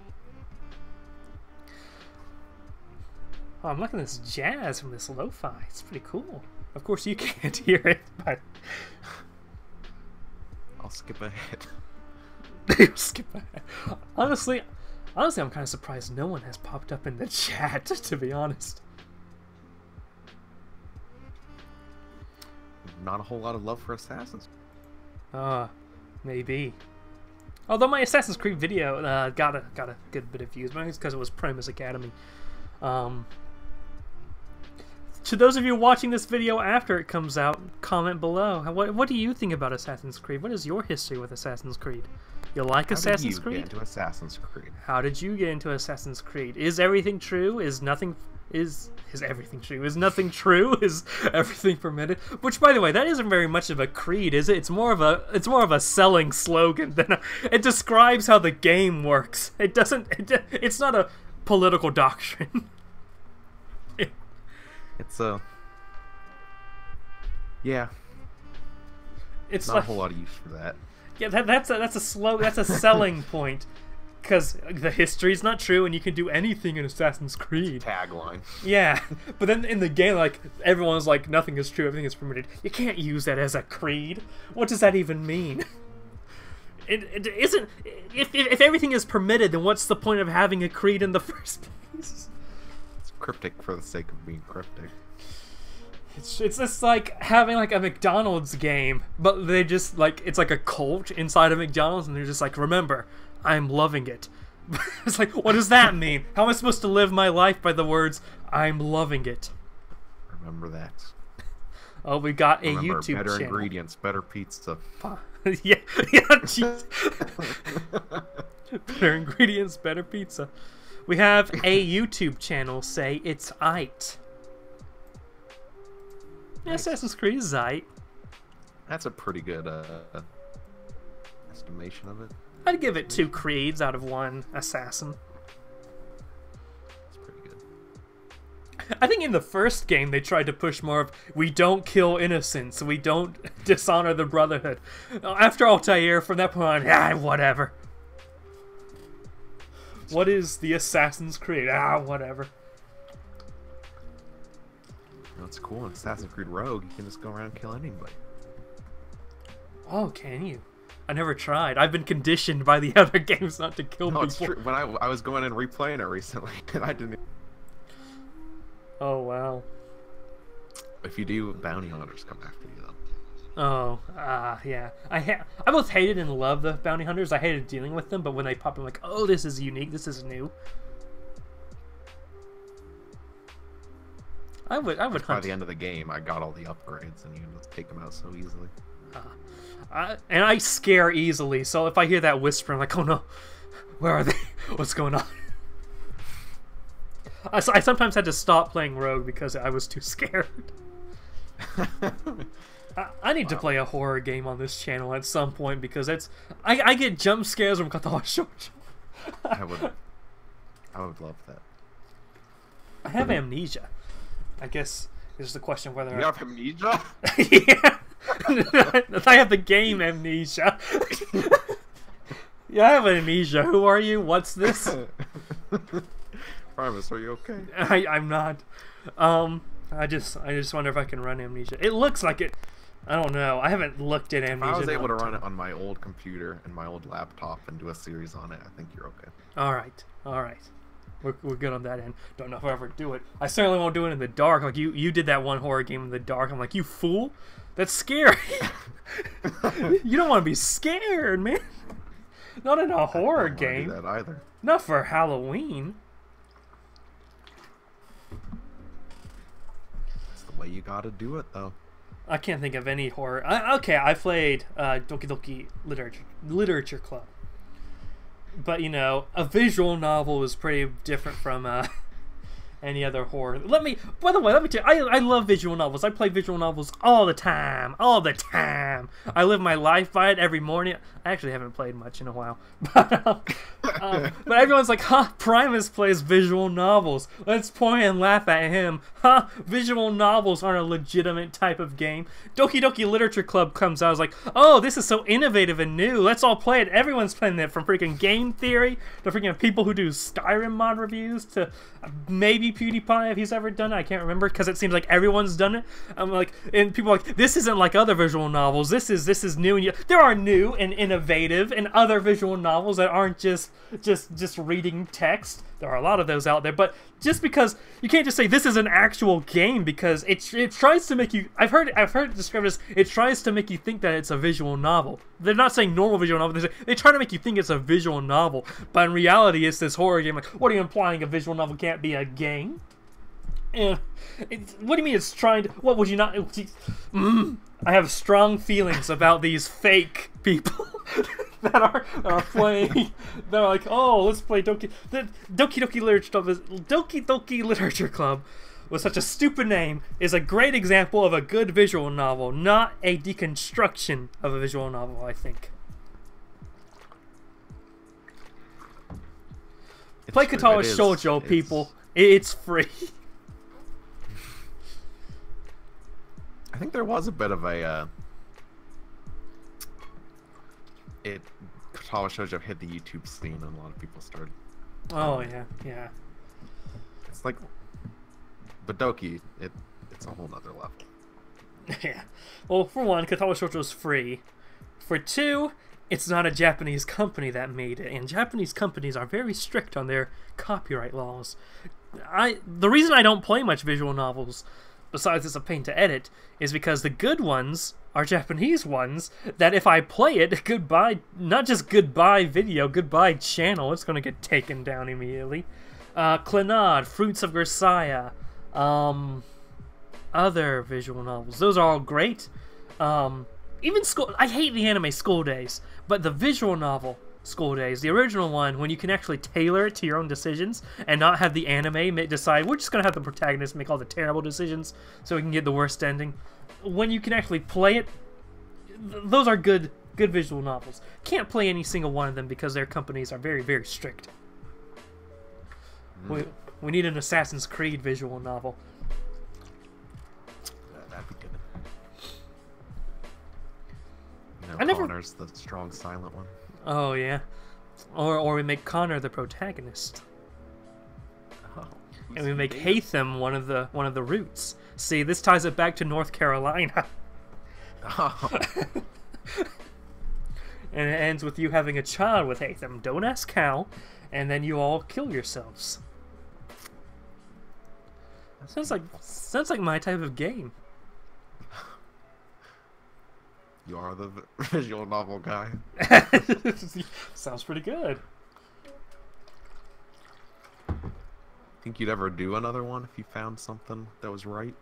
Oh, I'm liking this jazz from this lo-fi. It's pretty cool. Of course, you can't hear it, but... I'll skip ahead. Skip ahead. Honestly, I'm kind of surprised no one has popped up in the chat, to be honest. Not a whole lot of love for Assassins. Maybe. Although my Assassin's Creed video got a good bit of views, maybe it's because it was Primus Academy. To those of you watching this video after it comes out, comment below. What do you think about Assassin's Creed? What is your history with Assassin's Creed? You like Assassin's Creed? How did you get into Assassin's Creed? How did you get into Assassin's Creed? Is everything true? Is nothing... Is everything true? Is nothing true? Is everything permitted? Which, by the way, that isn't very much of a creed, is it? It's more of a selling slogan than it describes how the game works. It doesn't. It's not a political doctrine. It's a... Yeah. It's not like, a whole lot of use for that. Yeah, that's a selling point. Because the history's not true, and you can do anything in Assassin's Creed. Tagline. Yeah, but then in the game, like, everyone's like, nothing is true, everything is permitted. You can't use that as a creed. What does that even mean? it isn't. If everything is permitted, then what's the point of having a creed in the first place? It's cryptic for the sake of being cryptic. It's just like having like a McDonald's game, but they just like it's like a cult inside of McDonald's, and they're just like, remember, I'm loving it. It's like, what does that mean? How am I supposed to live my life by the words, I'm loving it? Remember that. Oh, we got a Remember, YouTube better channel. ingredients, better pizza. yeah, jeez. Better ingredients, better pizza. We have a YouTube channel say it's aight. Nice. Assassin's Creed is aight. That's a pretty good estimation of it. I'd give it 2 creeds out of 1 assassin. It's pretty good. I think in the first game they tried to push more of, we don't kill innocents, we don't dishonor the Brotherhood. After Altair, from that point on, whatever. What is the Assassin's Creed? Whatever. You know, it's cool in Assassin's Creed Rogue, you can just go around and kill anybody. Oh, can you? I never tried. I've been conditioned by the other games not to kill people. No, it's true. When I was going and replaying it recently, and I didn't. Oh, wow. If you do, bounty hunters come after you, though. Oh, yeah. I both hated and loved the bounty hunters. I hated dealing with them, but when they pop in, I'm like, oh, this is unique. This is new. I would hunt. By the end of the game, I got all the upgrades, and you can just take them out so easily. And I scare easily, so if I hear that whisper, I'm like, oh no, where are they? What's going on? I sometimes had to stop playing Rogue because I was too scared. I need to play a horror game on this channel at some point because I get jump scares from Katawa Shoujo. I would love that. I have amnesia. I guess it's the question whether you have amnesia. Yeah. I have the game amnesia. Yeah, I have amnesia. Who are you? What's this? Primus, are you okay? I'm not. I just wonder if I can run amnesia. It looks like it. I don't know. I haven't looked at amnesia. If I was able to run it on my old computer and my old laptop and do a series on it, I think you're okay. All right. We're good on that end. Don't know if I'll ever do it. I certainly won't do it in the dark. Like you did that one horror game in the dark. I'm like, you fool. That's scary. You don't want to be scared, man. Not in a horror game. I don't want to do that either. Not for Halloween. That's the way you gotta do it, though. I can't think of any horror. Okay, I played Doki Doki Literature Club. But, you know, a visual novel is pretty different from any other horror. By the way, let me tell you, I love visual novels. I play visual novels all the time. I live my life by it every morning. I actually haven't played much in a while. But everyone's like, Primus plays visual novels. Let's point and laugh at him. Visual novels aren't a legitimate type of game. Doki Doki Literature Club comes out. I was like, oh, this is so innovative and new. Let's all play it. Everyone's playing it, from freaking game theory to freaking people who do Skyrim mod reviews to maybe PewDiePie, if he's ever done it. I can't remember because it seems like everyone's done it. I'm like, and people are like, this isn't like other visual novels. This is new. And there are new and innovative and other visual novels that aren't just reading text. There are a lot of those out there, but just because you can't just say this is an actual game because it tries to make you. I've heard it described as it tries to make you think that it's a visual novel. They're not saying normal visual novel. They try to make you think it's a visual novel, but in reality, it's this horror game. Like, what are you implying? A visual novel can't be a game? And what do you mean it's trying to? What would you not? I have strong feelings about these fake people that are playing. They're like, oh, let's play Doki Doki Literature Club. Doki Doki Literature Club, with such a stupid name, is a great example of a good visual novel, not a deconstruction of a visual novel. I think. Play Katawa Shoujo, people. It's free. I think there was a bit of a Katawa Shoujo hit the YouTube scene and a lot of people started. Oh yeah. It's like, but Doki, it's a whole nother level. Yeah. Well, for one, Katawa Shoujo is free. For two, it's not a Japanese company that made it, and Japanese companies are very strict on their copyright laws. The reason I don't play much visual novels, besides it's a pain to edit, is because the good ones are Japanese ones that if I play it, goodbye, not just goodbye video, goodbye channel, it's gonna get taken down immediately. Clannad, Fruits of Versailles, other visual novels, those are all great. Even school, I hate the anime School Days, but the visual novel School Days, the original one, when you can actually tailor it to your own decisions and not have the anime decide, we're just going to have the protagonist make all the terrible decisions so we can get the worst ending. When you can actually play it, those are good visual novels. Can't play any single one of them because their companies are very, very strict. We need an Assassin's Creed visual novel. That'd be good. Connor's the strong, silent one. Oh yeah, or we make Connor the protagonist, and we make Hatham one of the roots. See, this ties it back to North Carolina. Oh. And it ends with you having a child with Hatham. Don't ask how, and then you all kill yourselves. Sounds like my type of game. You are the visual novel guy. Sounds pretty good. Think you'd ever do another one if you found something that was right?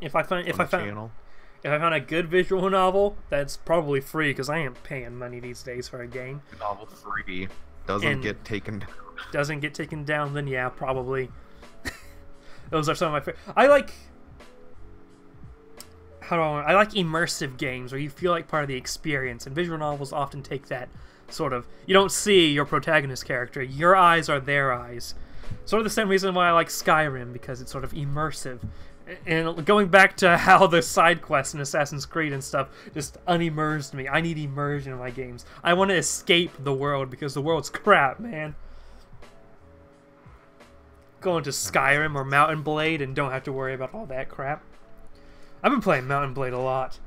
If I found a good visual novel, that's probably free because I ain't paying money these days for a game. Novel free doesn't get taken down. Doesn't get taken down, then yeah, probably. Those are some of my favorite. I like immersive games where you feel like part of the experience, and visual novels often take that sort of, you don't see your protagonist character, your eyes are their eyes. Sort of the same reason why I like Skyrim, because it's sort of immersive. And going back to how the side quests in Assassin's Creed and stuff just unimmersed me. I need immersion in my games. I want to escape the world because the world's crap, man. Go into Skyrim or Mountain Blade and don't have to worry about all that crap. I've been playing Mountain Blade a lot.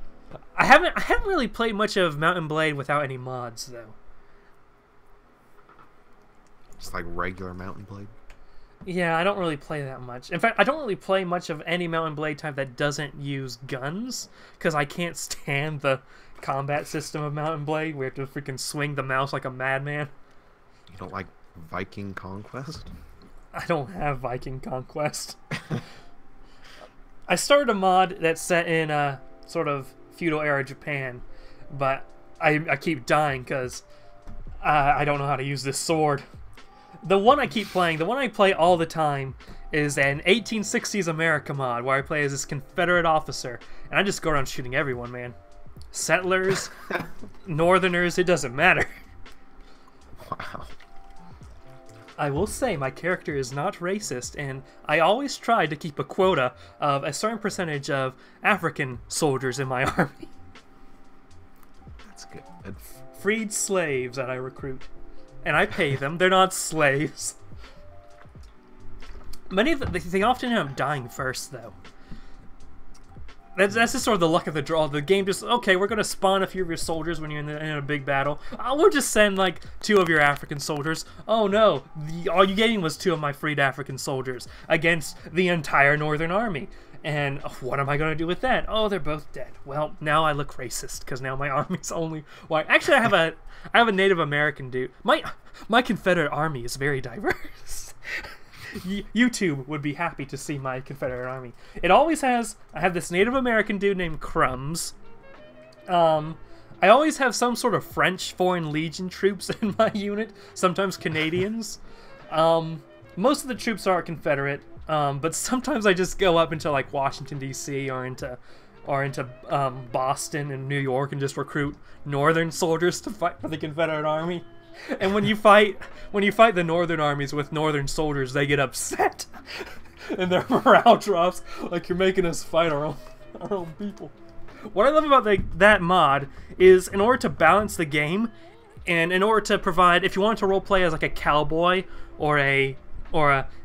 I haven't really played much of Mountain Blade without any mods though. Just like regular Mountain Blade? Yeah, I don't really play that much. In fact, I don't really play much of any Mountain Blade type that doesn't use guns, because I can't stand the combat system of Mountain Blade where you have to freaking swing the mouse like a madman. You don't like Viking Conquest? I don't have Viking Conquest. I started a mod that's set in a sort of feudal era Japan, but I keep dying because I don't know how to use this sword. The one I keep playing, the one I play all the time, is an 1860s America mod where I play as this Confederate officer, and I just go around shooting everyone, man. Settlers, Northerners, it doesn't matter. Wow. I will say my character is not racist, and I always try to keep a quota of a certain percentage of African soldiers in my army. That's good. Freed slaves that I recruit. And I pay them. They're not slaves. Many of them, they often end up dying first, though. That's just sort of the luck of the draw. The game just, okay, we're going to spawn a few of your soldiers when you're in a big battle. We'll just send, like, 2 of your African soldiers. Oh, no. All you getting was 2 of my freed African soldiers against the entire Northern Army. And what am I going to do with that? Oh, they're both dead. Well, now I look racist, because now my army's only white. Actually, I have a Native American dude. My Confederate army is very diverse. YouTube would be happy to see my Confederate army. It always has... I have this Native American dude named Crumbs. I always have some sort of French Foreign Legion troops in my unit. Sometimes Canadians. Most of the troops are Confederate. But sometimes I just go up into like Washington D.C. or into Boston and New York and just recruit Northern soldiers to fight for the Confederate Army. And when you fight the Northern armies with Northern soldiers, they get upset, and their morale drops. Like, you're making us fight our own people. What I love about that mod is, in order to balance the game, and in order to provide, if you want to roleplay as like a cowboy or a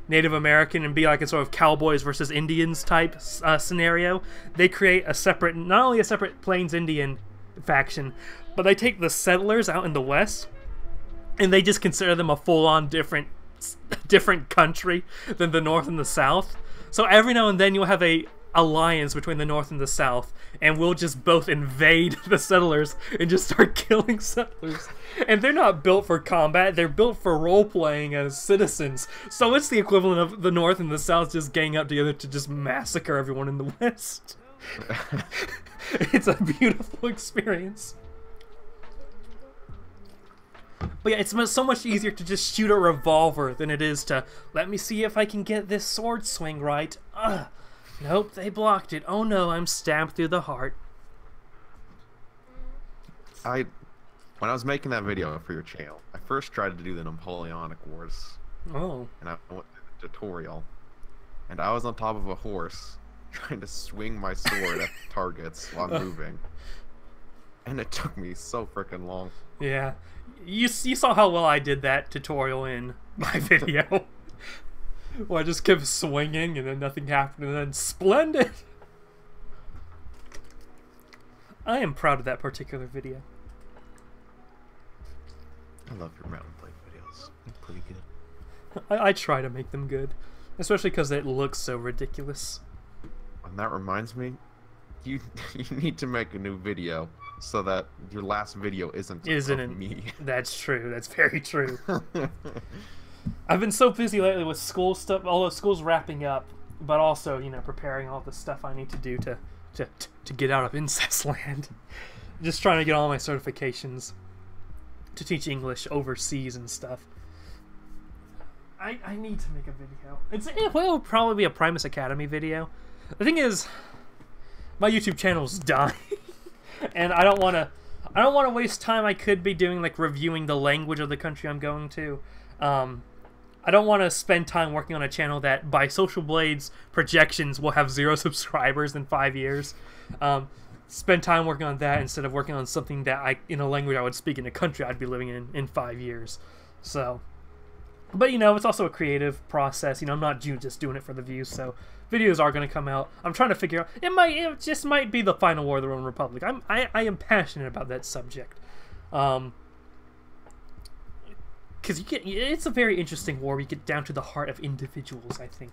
Native American and be like a sort of cowboys versus Indians type scenario, they create a separate, not only a separate Plains Indian faction, but they take the settlers out in the west, and they just consider them a full-on different country than the north and the south. So every now and then you'll have a alliance between the north and the south, and we'll just both invade the settlers and just start killing settlers. And they're not built for combat, they're built for role-playing as citizens. So it's the equivalent of the north and the south just ganging up together to just massacre everyone in the west. It's a beautiful experience. But yeah, it's so much easier to just shoot a revolver than it is to, let me see if I can get this sword swing right. Ugh. Nope, they blocked it. Oh no, I'm stabbed through the heart. When I was making that video for your channel, I first tried to do the Napoleonic Wars. Oh. And I went to the tutorial. And I was on top of a horse, trying to swing my sword at targets while moving. And it took me so freaking long. Yeah. You saw how well I did that tutorial in my video. Well, I just kept swinging and then nothing happened, and then splendid! I am proud of that particular video. I love your mountain blade videos. They're pretty good. I try to make them good. Especially because it looks so ridiculous. And that reminds me, you need to make a new video so that your last video isn't of me. That's true. That's very true. I've been so busy lately with school stuff, although school's wrapping up, but also, you know, preparing all the stuff I need to do to get out of incest land. Just trying to get all my certifications to teach English overseas and stuff. I need to make a video. It will probably be a Primus Academy video. The thing is, my YouTube channel's dying, and I don't want to waste time. I could be doing like reviewing the language of the country I'm going to. I don't want to spend time working on a channel that, by Social Blade's projections, will have 0 subscribers in 5 years. Spend time working on that instead of working on something that in a language I would speak in a country I'd be living in 5 years. So, but you know, it's also a creative process. You know, I'm not just doing it for the views. So, videos are going to come out. I'm trying to figure out. It just might be the final war of the Roman Republic. I am passionate about that subject. Because it's a very interesting war where you get down to the heart of individuals, I think.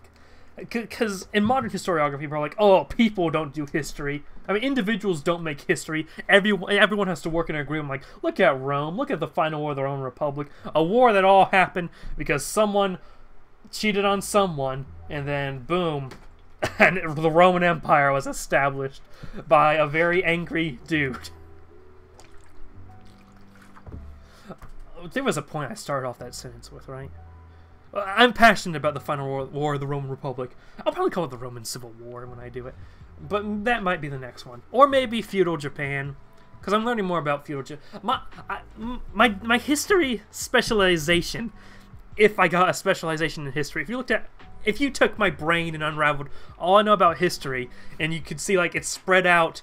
Because in modern historiography, people are like, oh, people don't do history. I mean, individuals don't make history. Everyone has to work in an agreement. Like, look at Rome. Look at the final war of the Roman Republic. A war that all happened because someone cheated on someone, and then boom, and the Roman Empire was established by a very angry dude. There was a point I started off that sentence with, right? I'm passionate about the final war of the Roman Republic. I'll probably call it the Roman Civil War when I do it. But that might be the next one. Or maybe feudal Japan. Because I'm learning more about feudal Japan. My history specialization, if I got a specialization in history, if you took my brain and unraveled all I know about history, and you could see like it's spread out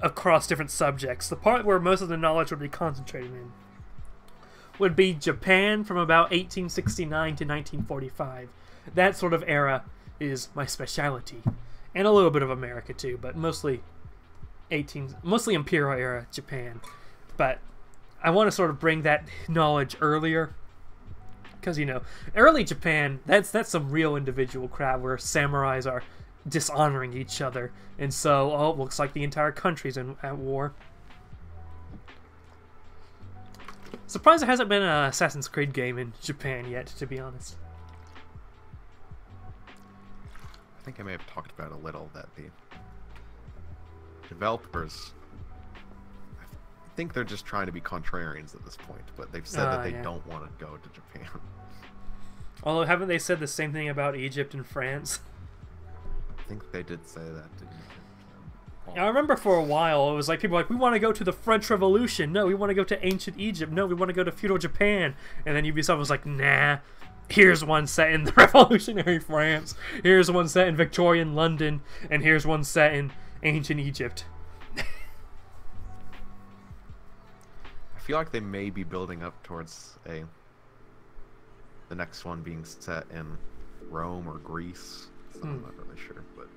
across different subjects, the part where most of the knowledge would be concentrated in would be Japan from about 1869 to 1945. That sort of era is my specialty. And a little bit of America too, but mostly Imperial era Japan. But I want to sort of bring that knowledge earlier. Because, you know, early Japan, that's some real individual crap where samurais are dishonoring each other. And so, oh, it looks like the entire country's at war. Surprised there hasn't been an Assassin's Creed game in Japan yet, to be honest. I think I may have talked about a little that the developers, I think they're just trying to be contrarians at this point, but they've said that they don't want to go to Japan. Although, haven't they said the same thing about Egypt and France? I think they did say that, didn't they? I remember for a while, it was like, people were like, we want to go to the French Revolution. No, we want to go to ancient Egypt. No, we want to go to feudal Japan. And then Ubisoft was like, nah, here's one set in the revolutionary France. Here's one set in Victorian London. And here's one set in ancient Egypt. I feel like they may be building up towards the next one being set in Rome or Greece. So I'm not really sure, but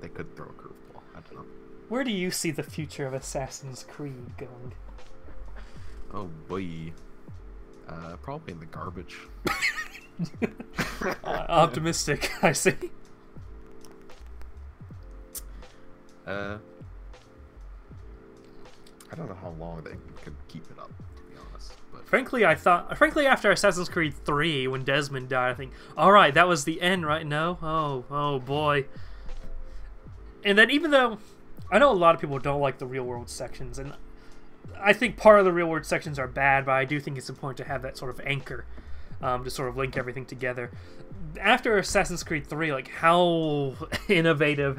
they could throw a curveball. I don't know. Where do you see the future of Assassin's Creed going? Oh boy. Probably in the garbage. Optimistic, I see. I don't know how long they could keep it up, to be honest. But Frankly, after Assassin's Creed 3, when Desmond died, I think, all right, that was the end, right? No? Oh boy. And then even though I know a lot of people don't like the real-world sections, and I think part of the real-world sections are bad, but I do think it's important to have that sort of anchor to sort of link everything together. After Assassin's Creed 3, like, how innovative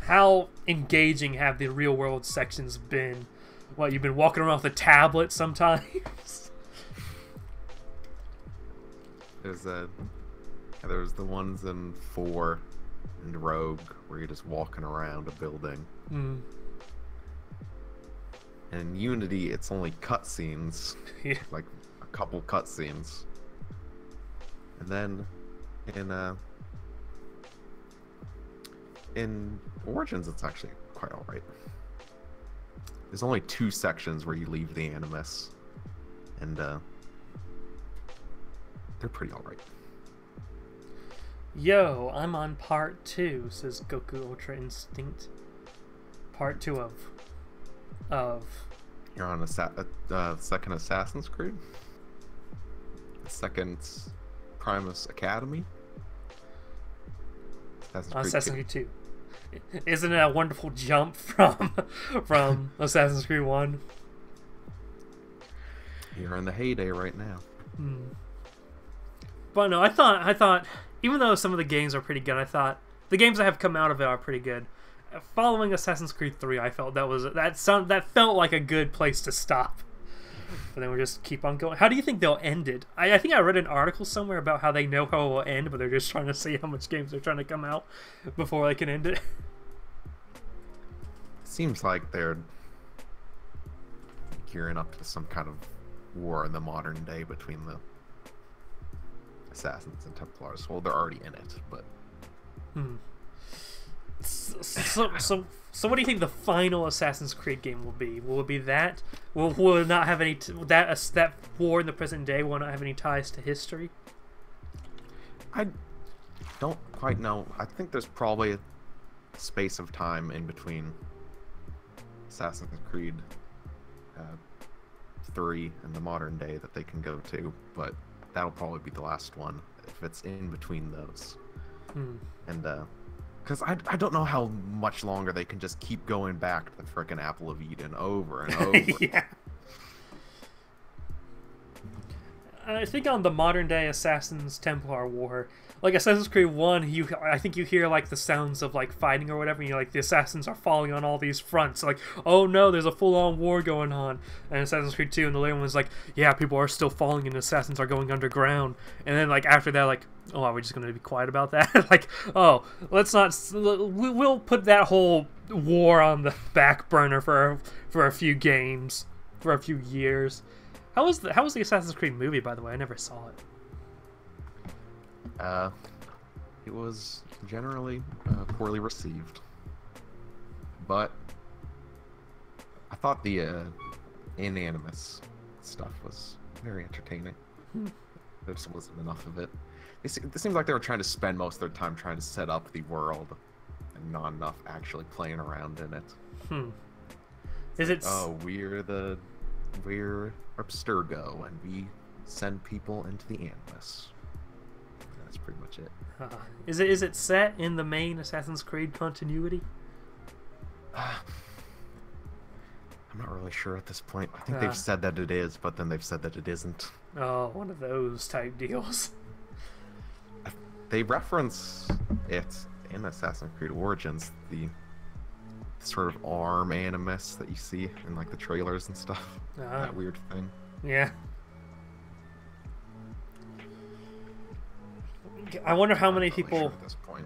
how engaging have the real-world sections been? What, you've been walking around with a tablet sometimes? there's the ones in 4 and Rogue where you're just walking around a building. Mm. And in Unity, it's only cutscenes. Yeah. Like a couple cutscenes. And then in Origins, it's actually quite alright. There's only 2 sections where you leave the Animus. And they're pretty alright. Yo, I'm on part 2, says Goku Ultra Instinct. Part 2 of... You're on second Assassin's Creed? Second Primus Academy? Assassin's Creed 2. Isn't it a wonderful jump from Assassin's Creed 1? You're in the heyday right now. Hmm. But no, I thought, even though some of the games are pretty good, I thought the games that have come out of it are pretty good. Following Assassin's Creed 3, I felt that felt like a good place to stop. But then we'll just keep on going. How do you think they'll end it? I think I read an article somewhere about how they know how it will end, but they're just trying to see how much games they're trying to come out before they can end it. Seems like they're gearing up to some kind of war in the modern day between the Assassins and Templars. Well, they're already in it, but... So what do you think the final Assassin's Creed game will be? Will it be that? Will it not have any that war in the present day will not have any ties to history? I don't quite know. I think there's probably a space of time in between Assassin's Creed 3 and the modern day that they can go to, but that'll probably be the last one if it's in between those. And because I don't know how much longer they can just keep going back to the frickin' Apple of Eden over and over. Yeah. I think on the modern day Assassin's Templar War, like Assassin's Creed 1, I think you hear like the sounds of like fighting or whatever, and you're like, the assassins are falling on all these fronts. Like, oh no, there's a full-on war going on. And Assassin's Creed 2 and the later one was like, yeah, people are still falling and assassins are going underground. And then like after that, like, oh, are we just going to be quiet about that? Like, oh, let's not. We'll put that whole war on the back burner for a few games, for a few years. How was the Assassin's Creed movie, by the way? I never saw it. It was generally poorly received, but I thought the inanimous stuff was very entertaining. There just wasn't enough of it. It seems like they were trying to spend most of their time trying to set up the world, and not enough actually playing around in it. Is it? Oh, we're Abstergo, and we send people into the Animus. That's pretty much it. Is it set in the main Assassin's Creed continuity? I'm not really sure at this point. I think they've said that it is, but then they've said that it isn't. Oh, one of those type deals. They reference it in Assassin's Creed Origins, the sort of arm animus that you see in like the trailers and stuff. That weird thing. Yeah. I wonder how many people. Sure at this point.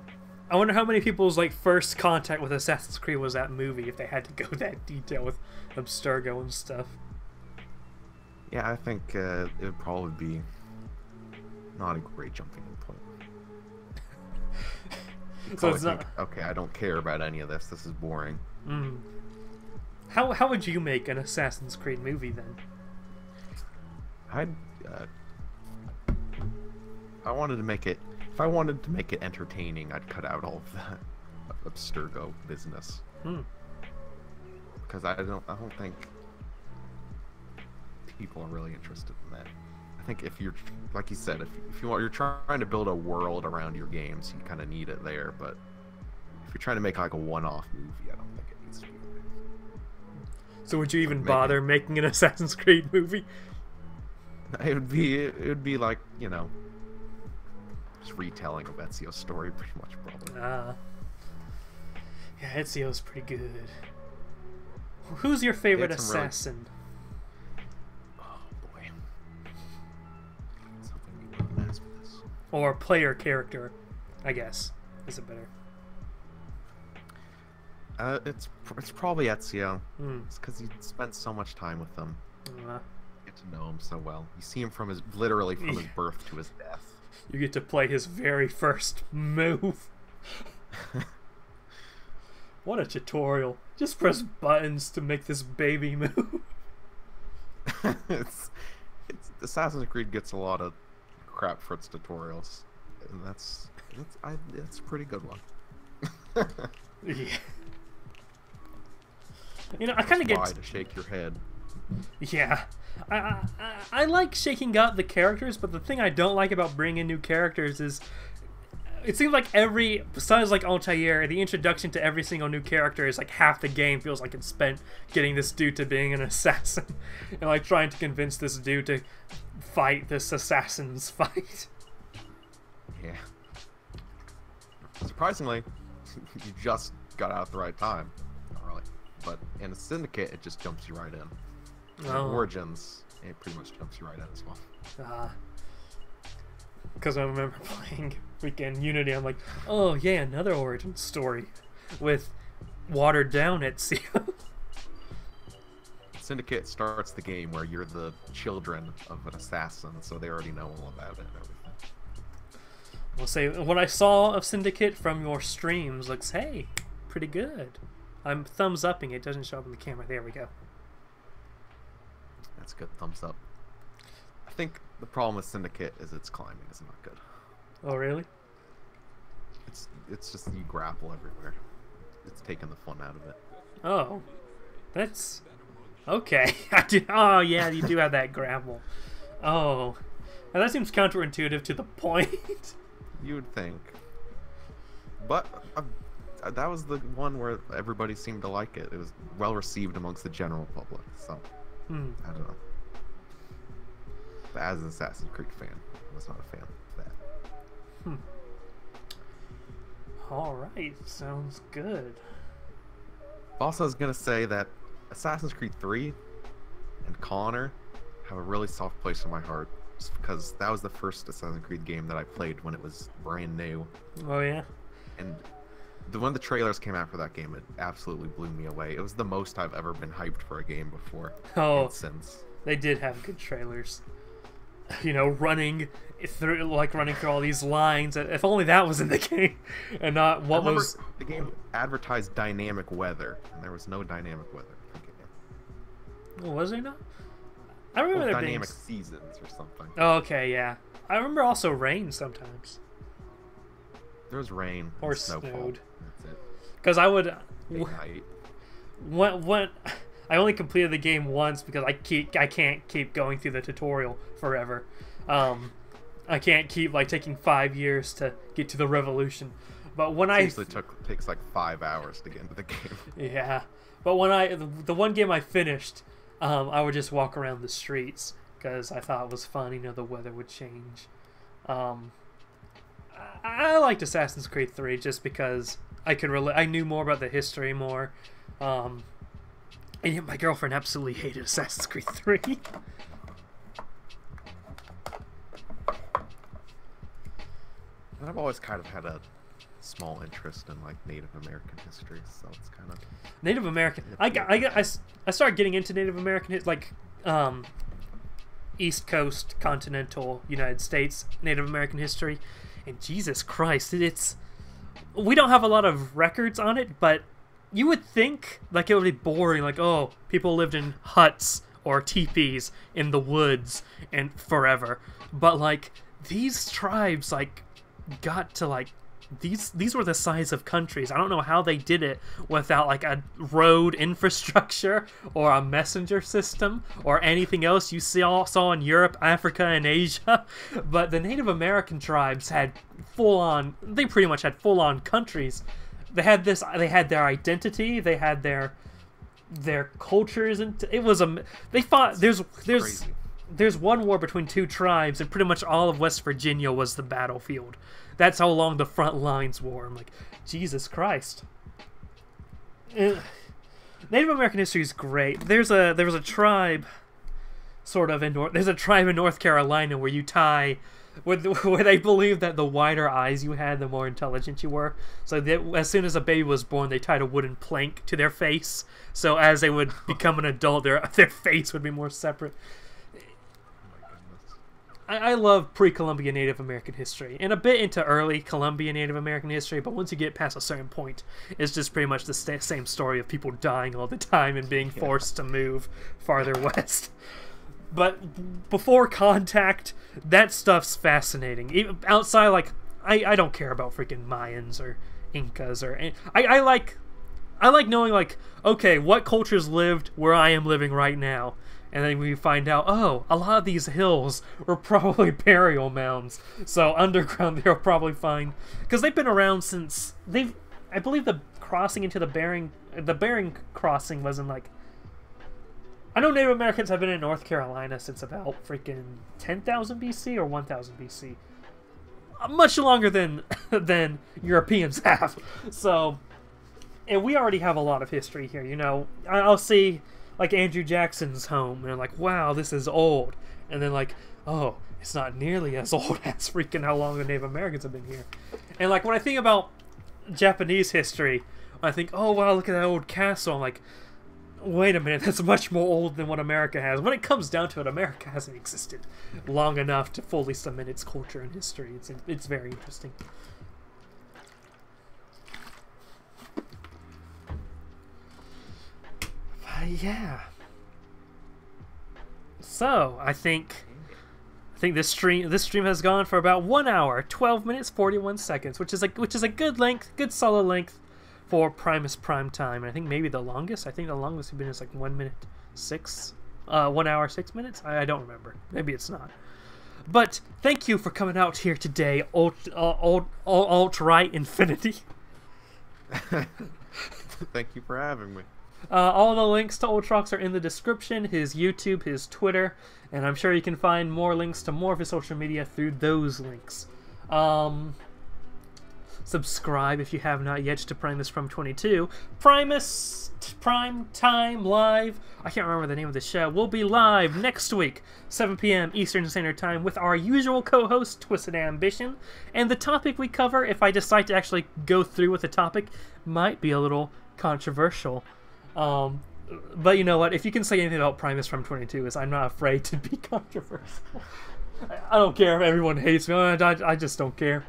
I wonder how many people's like first contact with Assassin's Creed was that movie. If they had to go that detail with Abstergo and stuff. Yeah, I think it would probably be not a great jumping in point. You So probably it's think, not. okay, I don't care about any of this. This is boring. Mm. How would you make an Assassin's Creed movie then? I'd, I wanted to make it. If I wanted to make it entertaining, I'd cut out all of the abstergo business. Hmm. Because I don't think people are really interested in that. I think if you're, like you said, if you're trying to build a world around your games, you kind of need it there. But if you're trying to make like a one-off movie, I don't think it needs to be there. So would you even bother making an Assassin's Creed movie? It would be like, you know, just retelling of Ezio's story, pretty much, probably. Yeah, Ezio's pretty good. Who's your favorite assassin? Oh boy. Something we wouldn't ask for this. Or player character, I guess. Is it better? It's probably Ezio. Mm. It's because you spend so much time with him. Uh, Get to know him so well. You see him from literally from his birth to his death. You get to play his very first move. What a tutorial. Just press buttons to make this baby move. it's Assassin's Creed gets a lot of crap for its tutorials. And that's a pretty good one. Yeah. You know, I kind of get why to shake your head. Yeah, I like shaking up the characters, but the thing I don't like about bringing new characters is it seems like besides like Altair, the introduction to every single new character is like half the game feels like it's spent getting this dude to being an assassin and like trying to convince this dude to fight this assassin's fight. Yeah. Surprisingly, you just got out at the right time. Not really. But in a Syndicate, it just jumps you right in. In Origins, it pretty much jumps you right in as well. Because I remember playing Weekend Unity, I'm like, oh yeah, another origin story with watered down Ezio. Syndicate starts the game where you're the children of an assassin, so they already know all about it and everything. We'll say what I saw of Syndicate from your streams looks, hey, pretty good. I'm thumbs upping it. Doesn't show up in the camera. There we go. That's good. Thumbs up. I think the problem with Syndicate is its climbing is not good. Oh really? It's just you grapple everywhere. It's taking the fun out of it. Oh, that's okay. Oh yeah, you do have that grapple. Oh, now that seems counterintuitive to the point. You would think, but that was the one where everybody seemed to like it. It was well received amongst the general public, so I don't know. But as an Assassin's Creed fan, I was not a fan of that. Alright, sounds good. Also, I was going to say that Assassin's Creed 3 and Connor have a really soft place in my heart, just because that was the first Assassin's Creed game that I played when it was brand new. Oh yeah? And when the trailers came out for that game, it absolutely blew me away. It was the most I've ever been hyped for a game before. Oh, and since. They did have good trailers. You know, running through all these lines. If only that was in the game, and not what was. The game advertised dynamic weather, and there was no dynamic weather in the game. Oh, was there not? I remember there dynamic being seasons or something. Oh, okay, yeah. I remember also rain sometimes. There was rain Or and snowfall. snowed. That's it. Because I would. Night. When I only completed the game once because I can't keep going through the tutorial forever. I can't keep like taking 5 years to get to the revolution. But when it usually takes like 5 hours to get into the game. Yeah, but when the one game I finished, I would just walk around the streets because I thought it was fun. You know, the weather would change. I liked Assassin's Creed 3 just because I knew more about the history more. And yet my girlfriend absolutely hated Assassin's Creed 3. And I've always kind of had a small interest in like Native American history, so it's kind of Native American. I started getting into Native American like East Coast, continental United States Native American history, and Jesus Christ, it's we don't have a lot of records on it, but you would think like it would be boring, like, oh, people lived in huts or teepees in the woods and forever. But like these tribes like got to like these were the size of countries. I don't know how they did it without like a road infrastructure or a messenger system or anything else you saw in Europe, Africa, and Asia. But the Native American tribes had they pretty much had full-on countries. They had their identity, they had their cultures, and it was they fought. There's one war between two tribes, and pretty much all of West Virginia was the battlefield. That's how long the front lines were. I'm like, Jesus Christ. Native American history is great. There was a tribe, sort of there's a tribe in North Carolina where you tie, where they believed that the wider eyes you had, the more intelligent you were. So that as soon as a baby was born, they tied a wooden plank to their face. So as they would become an adult, their face would be more separate. I love pre-Columbian Native American history, and a bit into early Columbian Native American history, but once you get past a certain point, it's just pretty much the same story of people dying all the time and being forced to move farther west. But before contact, that stuff's fascinating. Even outside, like, I don't care about freaking Mayans or Incas or... I like knowing, like, okay, what cultures lived where I am living right now. And then we find out, oh, a lot of these hills were probably burial mounds. So underground they'll probably find... Because they've been around since... I believe the crossing into the Bering crossing was in, like... I know Native Americans have been in North Carolina since about freaking 10,000 BC or 1,000 BC. Much longer than Europeans have. So, and we already have a lot of history here, you know. I'll see... like Andrew Jackson's home, and I'm like, wow, this is old. And then like, oh, it's not nearly as old as freaking how long the Native Americans have been here. And like when I think about Japanese history, I think, oh wow, look at that old castle. I'm like, wait a minute, that's much more old than what America has. When it comes down to it, America hasn't existed long enough to fully cement its culture and history. It's very interesting. Yeah. So I think this stream has gone for about 1 hour, 12 minutes, 41 seconds, which is a good length, good solid length for Primus Prime Time. And I think maybe the longest. I think the longest we've been is like 1 minute 6, 1 hour 6 minutes. I don't remember. Maybe it's not. But thank you for coming out here today, alt-right infinity. Thank you for having me. All the links to Ultrox are in the description, his YouTube, his Twitter, and I'm sure you can find more links to more of his social media through those links. Subscribe if you have not yet to Primus from 22. Primus Prime Time Live, I can't remember the name of the show, will be live next week, 7 p.m. Eastern Standard Time, with our usual co-host, Twisted Ambition. And the topic we cover, if I decide to actually go through with the topic, might be a little controversial. But you know what? If you can say anything about Primus from 22, is I'm not afraid to be controversial. I don't care if everyone hates me. I just don't care.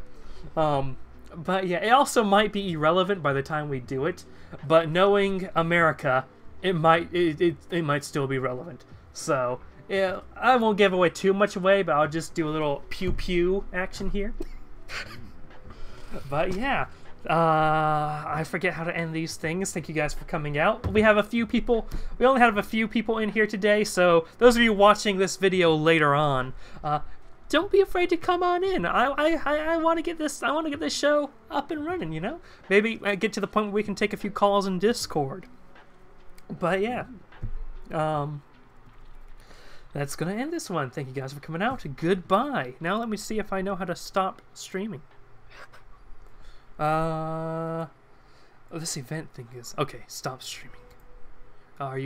But yeah, it also might be irrelevant by the time we do it. But knowing America, it might still be relevant. So yeah, I won't give away too much away, but I'll just do a little pew pew action here. But yeah. I forget how to end these things. Thank you guys for coming out. We have a few people. We only have a few people in here today, so those of you watching this video later on, don't be afraid to come on in. I want to get this. I want to get this show up and running. You know, maybe get to the point where we can take a few calls in Discord. But yeah, that's gonna end this one. Thank you guys for coming out. Goodbye. Now let me see if I know how to stop streaming. This event thing is... Okay, stop streaming. Are you...